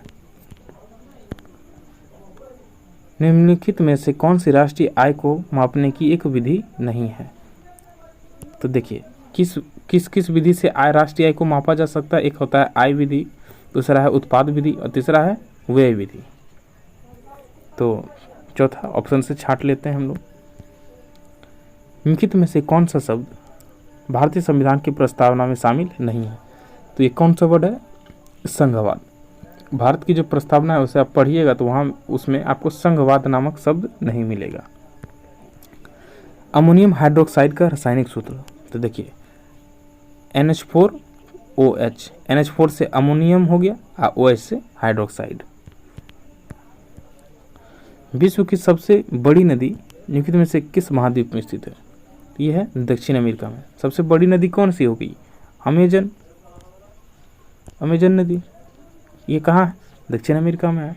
निम्नलिखित में से कौन सी राष्ट्रीय आय को मापने की एक विधि नहीं है? तो देखिए किस विधि से आय राष्ट्रीय आय को मापा जा सकता है? एक होता है आय विधि, दूसरा है उत्पाद विधि और तीसरा है व्यय विधि। तो चौथा ऑप्शन से छांट लेते हैं हम लोग। निम्नलिखित में से कौन सा शब्द भारतीय संविधान की प्रस्तावना में शामिल नहीं है? तो ये कौन सा वर्ड है? संघवाद। भारत की जो प्रस्तावना है उसे आप पढ़िएगा तो वहाँ उसमें आपको संघवाद नामक शब्द नहीं मिलेगा। अमोनियम हाइड्रोक्साइड का रासायनिक सूत्र, तो देखिए NH4OH, NH4 से अमोनियम हो गया और OH से हाइड्रोक्साइड। विश्व की सबसे बड़ी नदी निम्नलिखित में से किस महाद्वीप में स्थित है? यह है दक्षिण अमेरिका में। सबसे बड़ी नदी कौन सी होगी? अमेजन नदी। ये कहाँ है? दक्षिण अमेरिका में है।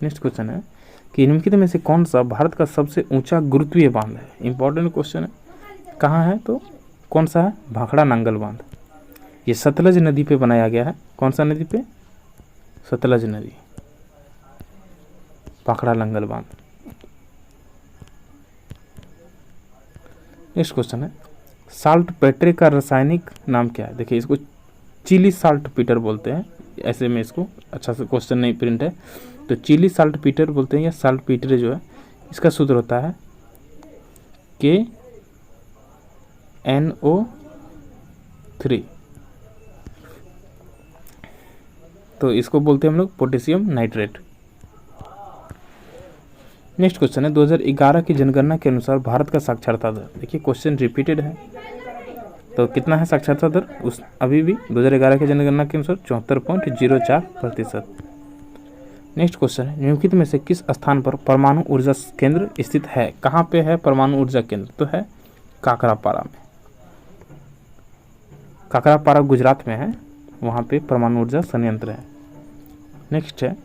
नेक्स्ट क्वेश्चन है कि निम्नलिखित में से कौन सा भारत का सबसे ऊंचा गुरुत्वीय बांध है? इंपॉर्टेंट क्वेश्चन है। कहाँ है? तो कौन सा है? भाखड़ा नांगल बांध। ये सतलज नदी पे बनाया गया है। कौन सा नदी पे? सतलज नदी, भाखड़ा नांगल बांध। नेक्स्ट क्वेश्चन है, साल्ट पेट्रे का रासायनिक नाम क्या है? देखिए इसको चिली साल्ट पीटर बोलते हैं। ऐसे में इसको अच्छा से क्वेश्चन नहीं प्रिंट है, तो चिली साल्ट पीटर बोलते हैं या साल्ट पीटरे जो है इसका सूत्र होता है KNO3। तो इसको बोलते हैं हम लोग पोटेशियम नाइट्रेट। नेक्स्ट क्वेश्चन है, 2011 की जनगणना के अनुसार भारत का साक्षरता दर, देखिए क्वेश्चन रिपीटेड है, तो कितना है साक्षरता दर? उस अभी भी 2011 की जनगणना के अनुसार 74.04%। नेक्स्ट क्वेश्चन है, निम्नलिखित में से किस स्थान पर परमाणु ऊर्जा केंद्र स्थित है? कहाँ पे है परमाणु ऊर्जा केंद्र? तो है काकरापारा में। काकरापारा गुजरात में है, वहाँ पे परमाणु ऊर्जा संयंत्र है। नेक्स्ट है,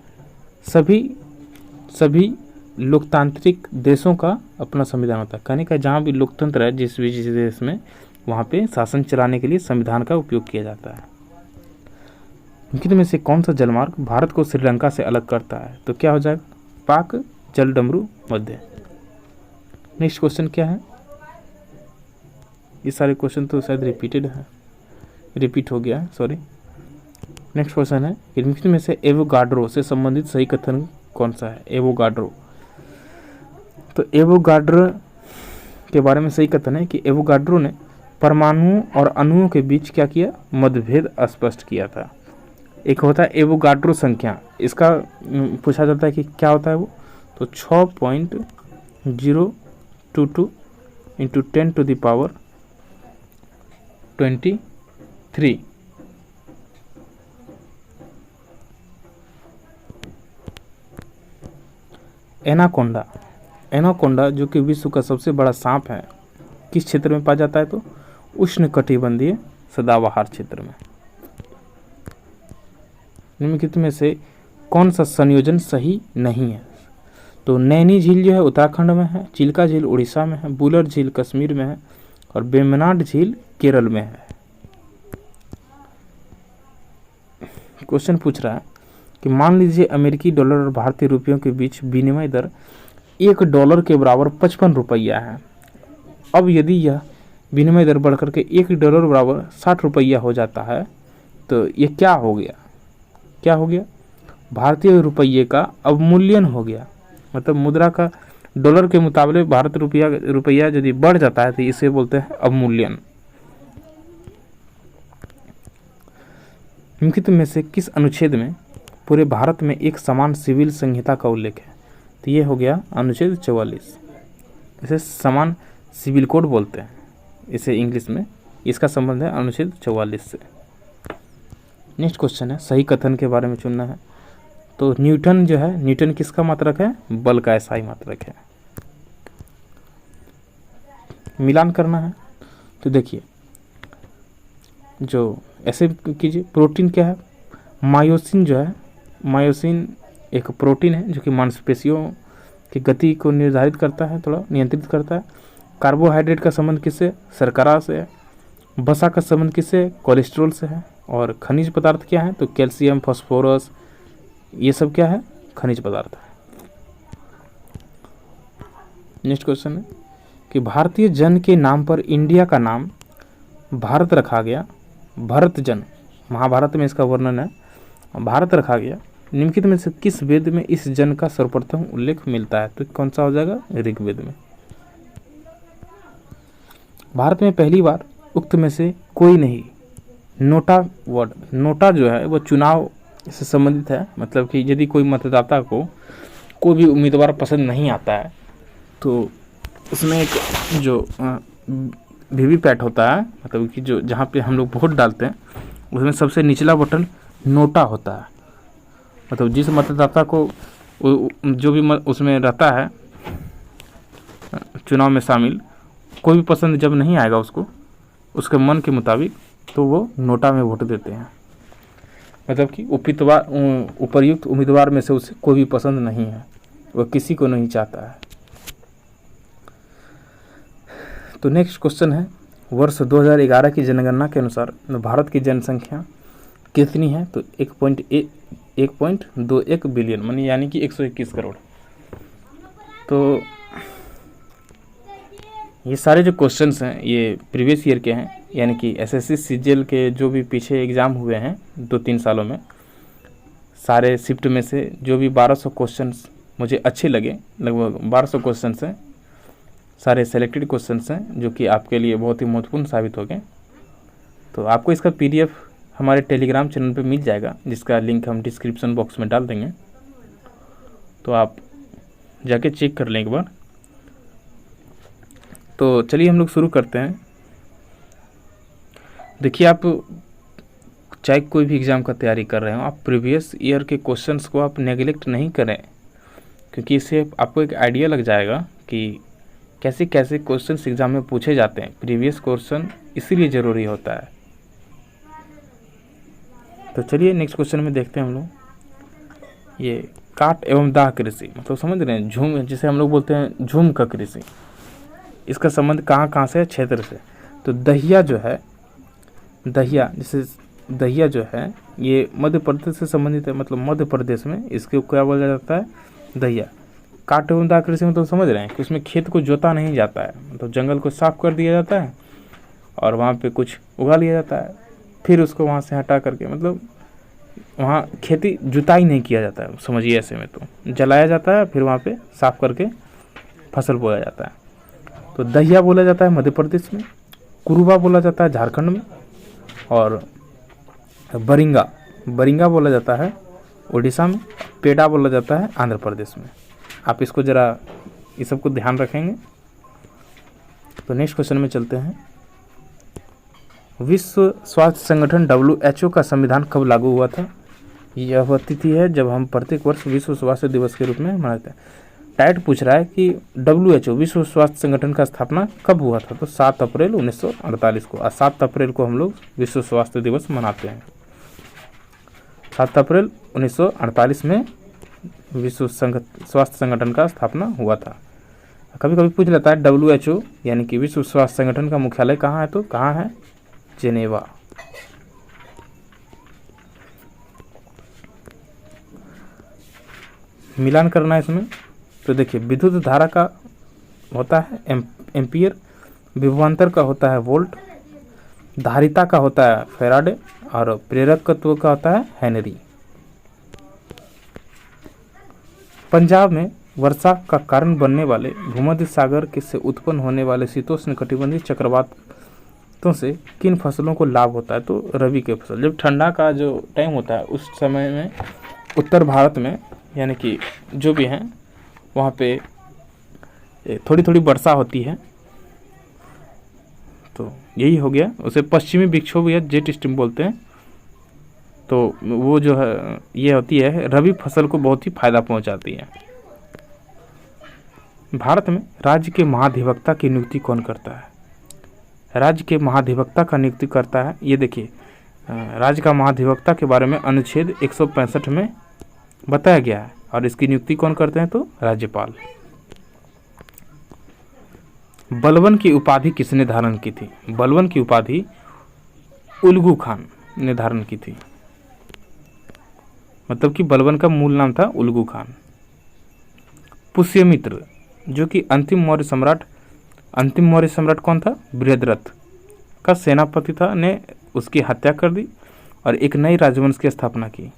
सभी लोकतांत्रिक देशों का अपना संविधान होता है। कहने का जहाँ भी लोकतंत्र है जिस भी देश में, वहाँ पे शासन चलाने के लिए संविधान का उपयोग किया जाता है। निम्नलिखित में से कौन सा जलमार्ग भारत को श्रीलंका से अलग करता है? तो क्या हो जाएगा? पाक जल डमरू मध्य। नेक्स्ट क्वेश्चन क्या है? ये सारे क्वेश्चन तो शायद रिपीट हो गया है, सॉरी। नेक्स्ट क्वेश्चन है, निम्नलिखित में से एवोगाड्रो से संबंधित सही कथन कौन सा है? एवोगाड्रो, तो एवोगाड्रो के बारे में सही कथन है कि एवोगाड्रो ने परमाणुओं और अणुओं के बीच क्या किया? मतभेद स्पष्ट किया था। एक होता है एवोगाड्रो संख्या, इसका पूछा जाता है कि क्या होता है वो? तो 6.022 × 10⁻⁴ 23। एनाकोंडा, एनाकोंडा जो कि विश्व का सबसे बड़ा सांप है, किस क्षेत्र में पाया जाता है? तो उष्णकटिबंधीय सदाबहार क्षेत्र में। निम्नलिखित में से कौन सा संयोजन सही नहीं है? तो नैनी झील जो है उत्तराखंड में है, चिल्का झील उड़ीसा में है, बुलर झील कश्मीर में है और वेम्बनाड झील केरल में है। क्वेश्चन पूछ रहा है कि मान लीजिए अमेरिकी डॉलर और भारतीय रुपयों के बीच विनिमय दर $1 के बराबर 55 रुपया है। अब यदि यह विनिमय दर बढ़कर के $1 बराबर 60 रुपया हो जाता है तो ये क्या हो गया? क्या हो गया? भारतीय रुपये का अवमूल्यन हो गया। मतलब मुद्रा का डॉलर के मुकाबले भारत रुपया यदि बढ़ जाता है तो इसे बोलते हैं अवमूल्यन। निम्नलिखित में से किस अनुच्छेद में पूरे भारत में एक समान सिविल संहिता का उल्लेख है? तो ये हो गया अनुच्छेद 44। इसे समान सिविल कोड बोलते हैं इसे इंग्लिश में। इसका संबंध है अनुच्छेद 44 से। नेक्स्ट क्वेश्चन है सही कथन के बारे में चुनना है। तो न्यूटन जो है, न्यूटन किसका मात्रक है? बल का SI मात्रक है। मिलान करना है। तो देखिए जो ऐसे कीजिए, प्रोटीन क्या है? मायोसिन जो है, मायोसिन एक प्रोटीन है जो कि मांसपेशियों की गति को निर्धारित करता है, थोड़ा नियंत्रित करता है। कार्बोहाइड्रेट का संबंध किससे? शर्करा से है। वसा का संबंध किससे? कोलेस्ट्रॉल से है। और खनिज पदार्थ क्या है? तो कैल्शियम, फास्फोरस, ये सब क्या है? खनिज पदार्थ है। नेक्स्ट क्वेश्चन है कि भारतीय जन के नाम पर इंडिया का नाम भारत रखा गया। भरत जन, महाभारत में इसका वर्णन है, भारत रखा गया। निम्नलिखित में से किस वेद में इस जन का सर्वप्रथम उल्लेख मिलता है? तो कौन सा हो जाएगा? ऋग्वेद में। भारत में पहली बार उक्त में से कोई नहीं। नोटा वर्ड, नोटा जो है वो चुनाव से संबंधित है। मतलब कि यदि कोई मतदाता को कोई भी उम्मीदवार पसंद नहीं आता है तो उसमें एक जो वीवीपैट होता है, मतलब कि जो जहाँ पे हम लोग वोट डालते हैं उसमें सबसे निचला बटन नोटा होता है। मतलब जिस मतदाता को जो भी उसमें रहता है चुनाव में शामिल, कोई भी पसंद जब नहीं आएगा उसको, उसके मन के मुताबिक, तो वो नोटा में वोट देते हैं। मतलब कि उपर्युक्त उम्मीदवार में से उसे कोई भी पसंद नहीं है, वह किसी को नहीं चाहता है। तो नेक्स्ट क्वेश्चन है वर्ष 2011 की जनगणना के अनुसार भारत की जनसंख्या कितनी है? तो 1.21 बिलियन यानी कि 121 करोड़। तो ये सारे जो क्वेश्चंस हैं ये प्रीवियस ईयर के हैं, यानी कि SSC CGL के जो भी पीछे एग्ज़ाम हुए हैं 2-3 सालों में, सारे शिफ्ट में से जो भी 1200 क्वेश्चंस मुझे अच्छे लगे, लगभग 1200 क्वेश्चंस हैं, सारे सेलेक्टेड क्वेश्चंस हैं जो कि आपके लिए बहुत ही महत्वपूर्ण साबित हो गए। तो आपको इसका PDF हमारे टेलीग्राम चैनल पे मिल जाएगा, जिसका लिंक हम डिस्क्रिप्शन बॉक्स में डाल देंगे, तो आप जाके चेक कर लें एक बार। तो चलिए हम लोग शुरू करते हैं। देखिए, आप चाहे कोई भी एग्ज़ाम का तैयारी कर रहे हो, आप प्रीवियस ईयर के क्वेश्चंस को आप नेगलेक्ट नहीं करें, क्योंकि इससे आपको एक आइडिया लग जाएगा कि कैसे कैसे क्वेश्चंस एग्ज़ाम में पूछे जाते हैं। प्रीवियस क्वेश्चन इसीलिए ज़रूरी होता है। तो चलिए नेक्स्ट क्वेश्चन में देखते हैं हम लोग। ये काट एवं दाह कृषि, मतलब समझ रहे हैं, झूम, जिसे हम लोग बोलते हैं झूम का कृषि, इसका संबंध कहाँ से है? क्षेत्र से। तो दहिया जो है, दहिया, जैसे दहिया जो है ये मध्य प्रदेश से संबंधित है, मतलब मध्य प्रदेश में इसके क्या बोला जाता है? दहिया। काट एवं दाह कृषि में तो समझ रहे हैं कि उसमें खेत को जोता नहीं जाता है, मतलब जंगल को साफ कर दिया जाता है और वहाँ पे कुछ उगा लिया जाता है, फिर उसको वहाँ से हटा करके, मतलब वहाँ खेती जुताई नहीं किया जाता है, समझिए। ऐसे में तो जलाया जाता है, फिर वहाँ पे साफ करके फसल बोया जाता है। तो दहिया बोला जाता है मध्य प्रदेश में, कुरुबा बोला जाता है झारखंड में, और बरिंगा बोला जाता है उड़ीसा में, पेड़ा बोला जाता है आंध्र प्रदेश में। आप इसको ज़रा ये सबको ध्यान रखेंगे। तो नेक्स्ट क्वेश्चन में चलते हैं। विश्व स्वास्थ्य संगठन WHO का संविधान कब लागू हुआ था? यह वह तिथि है जब हम प्रत्येक वर्ष विश्व स्वास्थ्य दिवस के रूप में मनाते हैं। टाइट पूछ रहा है कि WHO विश्व स्वास्थ्य संगठन का स्थापना कब हुआ था? तो 7 अप्रैल 1948 को। और 7 अप्रैल को हम लोग विश्व स्वास्थ्य दिवस मनाते हैं। 7 अप्रैल 1948 में विश्व स्वास्थ्य संगठन का स्थापना हुआ था। कभी कभी पूछ लेता है WHO यानी कि विश्व स्वास्थ्य संगठन का मुख्यालय कहाँ है? तो कहाँ है? जेनेवा। मिलान करना है इसमें। तो देखिए, विद्युत धारा का होता है एम्पियर, विभवांतर का होता है वोल्ट, धारिता का होता है फैराडे और प्रेरकत्व का होता है हेनरी। पंजाब में वर्षा का कारण बनने वाले भूमध्य सागर के से उत्पन्न होने वाले शीतोष्णकटिबंधीय चक्रवातों से किन फसलों को लाभ होता है? तो रबी के फसल। जब ठंडा का जो टाइम होता है उस समय में उत्तर भारत में यानी कि जो भी हैं वहाँ पे थोड़ी थोड़ी वर्षा होती है। तो यही हो गया। उसे पश्चिमी विक्षोभ या जेट स्ट्रीम बोलते हैं। तो वो जो है ये होती है रबी फसल को बहुत ही फायदा पहुंचाती है। भारत में राज्य के महाधिवक्ता की नियुक्ति कौन करता है? राज्य के महाधिवक्ता का नियुक्ति करता है, ये देखिए, राज्य का महाधिवक्ता के बारे में अनुच्छेद 165 में बताया गया है। और इसकी नियुक्ति कौन करते हैं? तो राज्यपाल। बलबन की उपाधि किसने धारण की थी? बलबन की उपाधि उल्गू खान ने धारण की थी। मतलब कि बलबन का मूल नाम था उल्गू खान। पुष्यमित्र जो कि अंतिम मौर्य सम्राट कौन था? बृहद्रथ का सेनापति था, ने उसकी हत्या कर दी और एक नई राजवंश की स्थापना की।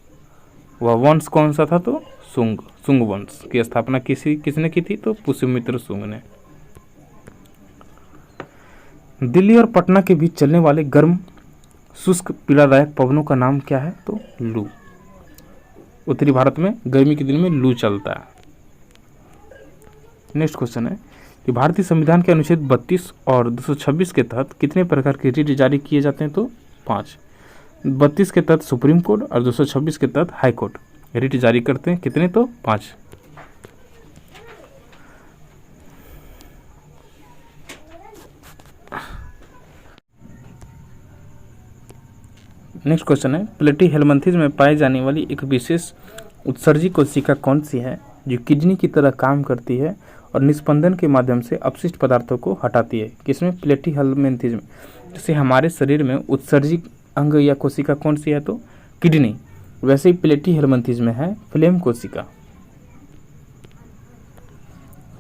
वह वंश कौन सा था? तो सुंग वंश की स्थापना किसने की थी? तो पुष्यमित्र सुंग ने। दिल्ली और पटना के बीच चलने वाले गर्म शुष्क पीड़ादायक पवनों का नाम क्या है? तो लू। उत्तरी भारत में गर्मी के दिन में लू चलता है। नेक्स्ट क्वेश्चन है कि भारतीय संविधान के अनुच्छेद 32 और 226 के तहत कितने प्रकार के रिट जारी किए जाते हैं? तो 5। 32 के तहत सुप्रीम कोर्ट और 226 के तहत हाई कोर्ट रिट जारी करते हैं। कितने? तो 5। नेक्स्ट क्वेश्चन है प्लेटी हेलमिंथेस में पाई जाने वाली एक विशेष उत्सर्जी कोशिका कौन सी है जो किडनी की तरह काम करती है और निस्पंदन के माध्यम से अपशिष्ट पदार्थों को हटाती है? किसमें? प्लेटी हेलमिंथेस में। जैसे हमारे शरीर में उत्सर्जित अंग या कोशिका कौन सी है? तो किडनी। वैसे ही प्लेटी हेलमिंथेस में है फ्लेम कोशिका।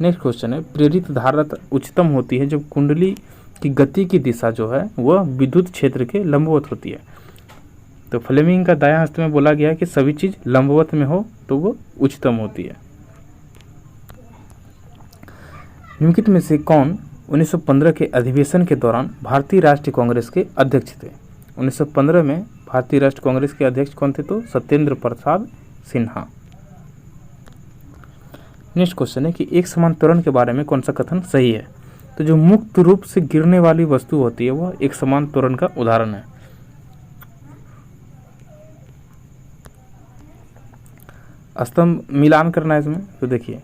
नेक्स्ट क्वेश्चन है प्रेरित धारा उच्चतम होती है जब कुंडली की गति की दिशा जो है वह विद्युत क्षेत्र के लंबवत होती है। तो फ्लेमिंग का दायां हस्त में बोला गया है कि सभी चीज लंबवत में हो तो वो उच्चतम होती है। निम्नलिखित में से कौन 1915 के अधिवेशन के दौरान भारतीय राष्ट्रीय कांग्रेस के अध्यक्ष थे? 1915 में भारतीय राष्ट्रीय कांग्रेस के अध्यक्ष कौन थे? तो सत्येंद्र प्रसाद सिन्हा। नेक्स्ट क्वेश्चन है कि एक समान त्वरण के बारे में कौन सा कथन सही है? तो जो मुक्त रूप से गिरने वाली वस्तु होती है वह एक समान त्वरण का उदाहरण है। स्तंभ मिलान करना है इसमें। तो देखिए,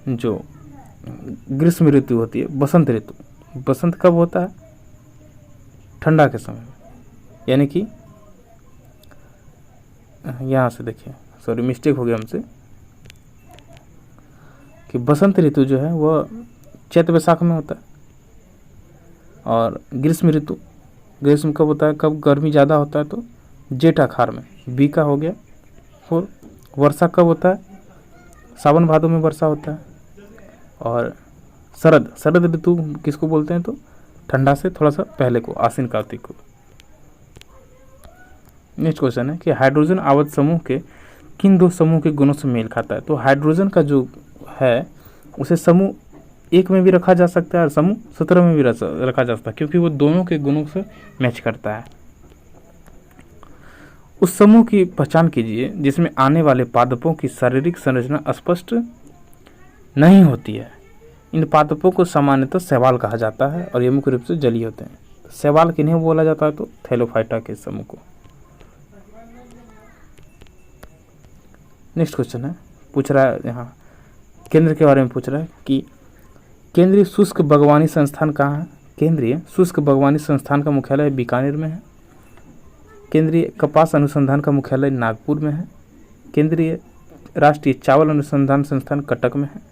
जो ग्रीष्म ऋतु होती है, बसंत ऋतु, बसंत कब होता है? ठंडा के समय में। यानी कि यहाँ से देखिए, सॉरी मिस्टेक हो गया हमसे, कि बसंत ऋतु जो है वह चैत्र वैशाख में होता है। और ग्रीष्म ऋतु, ग्रीष्म कब होता है? कब गर्मी ज़्यादा होता है? तो जेठ आषाढ़ में। बी का हो गया। और वर्षा कब होता है? सावन भादों में वर्षा होता है। और शरद ऋतु किसको बोलते हैं? तो ठंडा से थोड़ा सा पहले को, आश्विन कार्तिक को। नेक्स्ट क्वेश्चन है कि हाइड्रोजन आवर्त समूह के किन दो समूह के गुणों से मेल खाता है? तो हाइड्रोजन का जो है उसे समूह 1 में भी रखा जा सकता है और समूह 17 में भी रखा जा सकता है, क्योंकि वो दोनों के गुणों से मैच करता है। उस समूह की पहचान कीजिए जिसमें आने वाले पादपों की शारीरिक संरचना स्पष्ट नहीं होती है। इन पादपों को सामान्यतः शैवाल कहा जाता है और ये मुख्य रूप से जलीय होते हैं। शैवाल किन्हें बोला जाता है? तो थैलोफाइटा के समूह को। नेक्स्ट क्वेश्चन है, पूछ रहा है यहाँ केंद्र के बारे में पूछ रहा है कि केंद्रीय शुष्क बागवानी संस्थान कहाँ है? केंद्रीय शुष्क बागवानी संस्थान का मुख्यालय बीकानेर में है। केंद्रीय कपास अनुसंधान का मुख्यालय नागपुर में है। केंद्रीय राष्ट्रीय चावल अनुसंधान संस्थान कटक में है।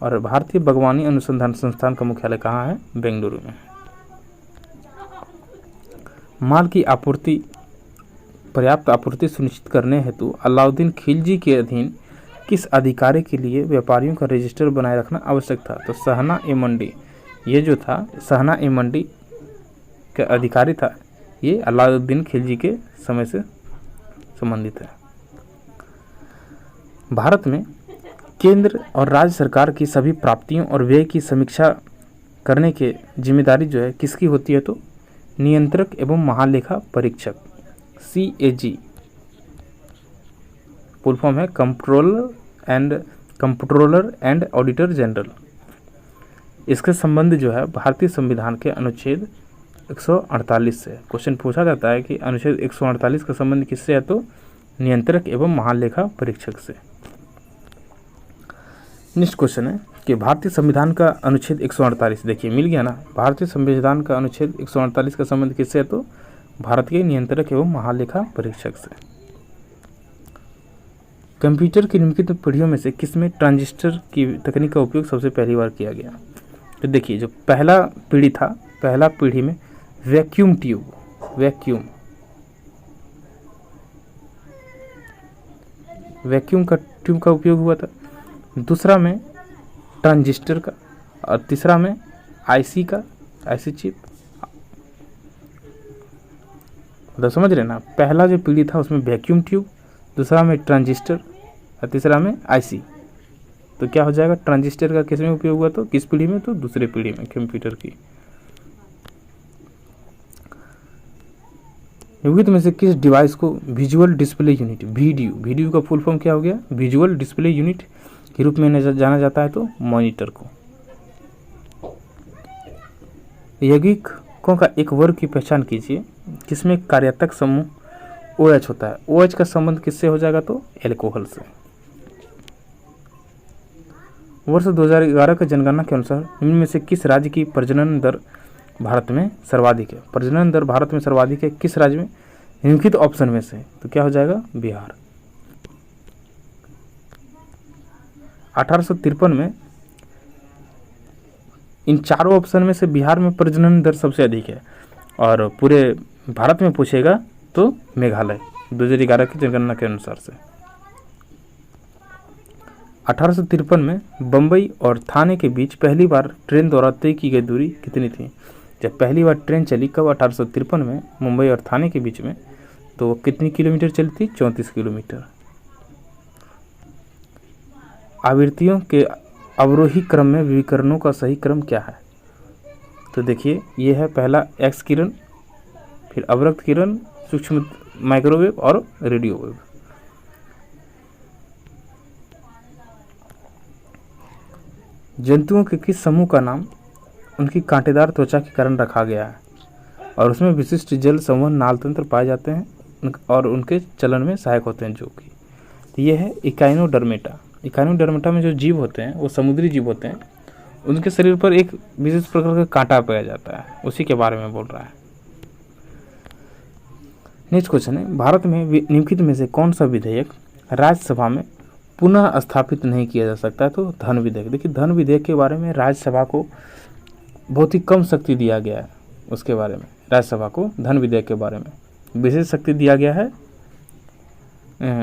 और भारतीय बागवानी अनुसंधान संस्थान का मुख्यालय कहाँ है? बेंगलुरु में है। माल की आपूर्ति पर्याप्त आपूर्ति सुनिश्चित करने हेतु अलाउद्दीन खिलजी के अधीन किस अधिकारी के लिए व्यापारियों का रजिस्टर बनाए रखना आवश्यक था? तो सहना ए मंडी, ये जो था सहना ए मंडी का अधिकारी था, ये अलाउद्दीन खिलजी के समय से संबंधित है। भारत में केंद्र और राज्य सरकार की सभी प्राप्तियों और व्यय की समीक्षा करने की जिम्मेदारी जो है किसकी होती है? तो नियंत्रक एवं महालेखा परीक्षक, CAG फुल फॉर्म है कंप्ट्रोलर एंड ऑडिटर जनरल। इसके संबंध जो है भारतीय संविधान के अनुच्छेद 148 से क्वेश्चन पूछा जाता है कि अनुच्छेद 148 का संबंध किससे है? तो नियंत्रक एवं महालेखा परीक्षक से। नेक्स्ट क्वेश्चन है कि भारतीय संविधान का अनुच्छेद 148, देखिए मिल गया ना, भारतीय संविधान का अनुच्छेद 148 का संबंध किससे है? तो भारत के नियंत्रक एवं महालेखा परीक्षक से। कंप्यूटर की निम्नलिखित पीढ़ियों में से किसमें ट्रांजिस्टर की तकनीक का उपयोग सबसे पहली बार किया गया? तो देखिए जो पहला पीढ़ी था, पहला पीढ़ी में वैक्यूम का ट्यूब का उपयोग हुआ था। दूसरा में ट्रांजिस्टर का, और तीसरा में आईसी चिप। तो समझ रहे ना, पहला जो पीढ़ी था उसमें वैक्यूम ट्यूब, दूसरा में ट्रांजिस्टर और तीसरा में आईसी। तो क्या हो जाएगा? ट्रांजिस्टर का किस में उपयोग हुआ? तो किस पीढ़ी में? तो दूसरे पीढ़ी में कंप्यूटर की। निम्नलिखित में से किस डिवाइस को विजुअल डिस्प्ले यूनिट, वीडियो का फुल फॉर्म क्या हो गया? विजुअल डिस्प्ले यूनिट के रूप में जाना जाता है? तो मॉनिटर को। यौगिकों का एक वर्ग की पहचान कीजिए किसमें कार्यात्मक समूह OH होता है। OH का संबंध किससे हो जाएगा? तो एल्कोहल से। वर्ष 2011 की जनगणना के अनुसार निम्न में से किस राज्य की प्रजनन दर भारत में सर्वाधिक है? प्रजनन दर भारत में सर्वाधिक है किस राज्य में? निम्नलिखित ऑप्शन में से। तो क्या हो जाएगा? बिहार। 1853 में इन चारों ऑप्शन में से बिहार में प्रजनन दर सबसे अधिक है, और पूरे भारत में पूछेगा तो मेघालय 2011 की जनगणना के अनुसार से। 1853 में बम्बई और थाने के बीच पहली बार ट्रेन द्वारा तय की गई दूरी कितनी थी? जब पहली बार ट्रेन चली कब? 1853 में मुंबई और थाने के बीच में। तो वो कितनी किलोमीटर चली थी? 34 किलोमीटर। आवृत्तियों के अवरोही क्रम में विकिरणों का सही क्रम क्या है? तो देखिए ये है पहला एक्स किरण, फिर अवरक्त किरण, सूक्ष्म माइक्रोवेव और रेडियो वेव। जंतुओं के किस समूह का नाम उनकी कांटेदार त्वचा के कारण रखा गया है? और उसमें विशिष्ट जल संवहन नाल तंत्र पाए जाते हैं और उनके चलन में सहायक होते हैं, जो कि ये है इकाइनोडर्मेटा। इकाइनोडर्मेटा में जो जीव होते हैं वो समुद्री जीव होते हैं, उनके शरीर पर एक विशेष प्रकार का कांटा पाया जाता है, उसी के बारे में बोल रहा है। नेक्स्ट क्वेश्चन है, भारत में निम्नलिखित में से कौन सा विधेयक राज्यसभा में पुनः स्थापित नहीं किया जा सकता है? तो धन विधेयक। देखिए धन विधेयक के बारे में राज्यसभा को बहुत ही कम शक्ति दिया गया है, उसके बारे में राज्यसभा को धन विधेयक के बारे में विशेष शक्ति दिया गया है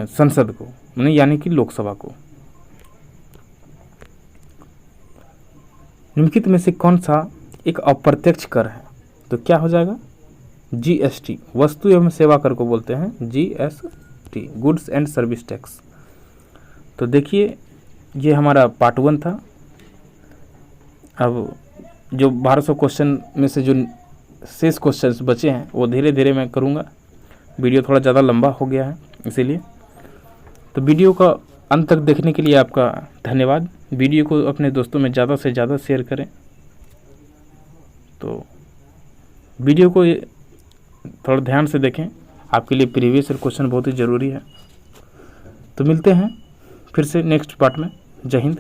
संसद को, यानी कि लोकसभा को। निम्नलिखित में से कौन सा एक अप्रत्यक्ष कर है? तो क्या हो जाएगा? GST, वस्तु एवं सेवा कर को बोलते हैं GST, goods and service tax. तो देखिए ये हमारा पार्ट 1 था। अब जो 1200 क्वेश्चन में से जो शेष क्वेश्चंस बचे हैं वो धीरे धीरे मैं करूँगा। वीडियो थोड़ा ज़्यादा लंबा हो गया है इसीलिए। तो वीडियो का अंत तक देखने के लिए आपका धन्यवाद। वीडियो को अपने दोस्तों में ज़्यादा से ज़्यादा शेयर करें। तो वीडियो को थोड़ा ध्यान से देखें, आपके लिए प्रीवियस ईयर क्वेश्चन बहुत ही ज़रूरी है। तो मिलते हैं फिर से नेक्स्ट पार्ट में। जय हिंद।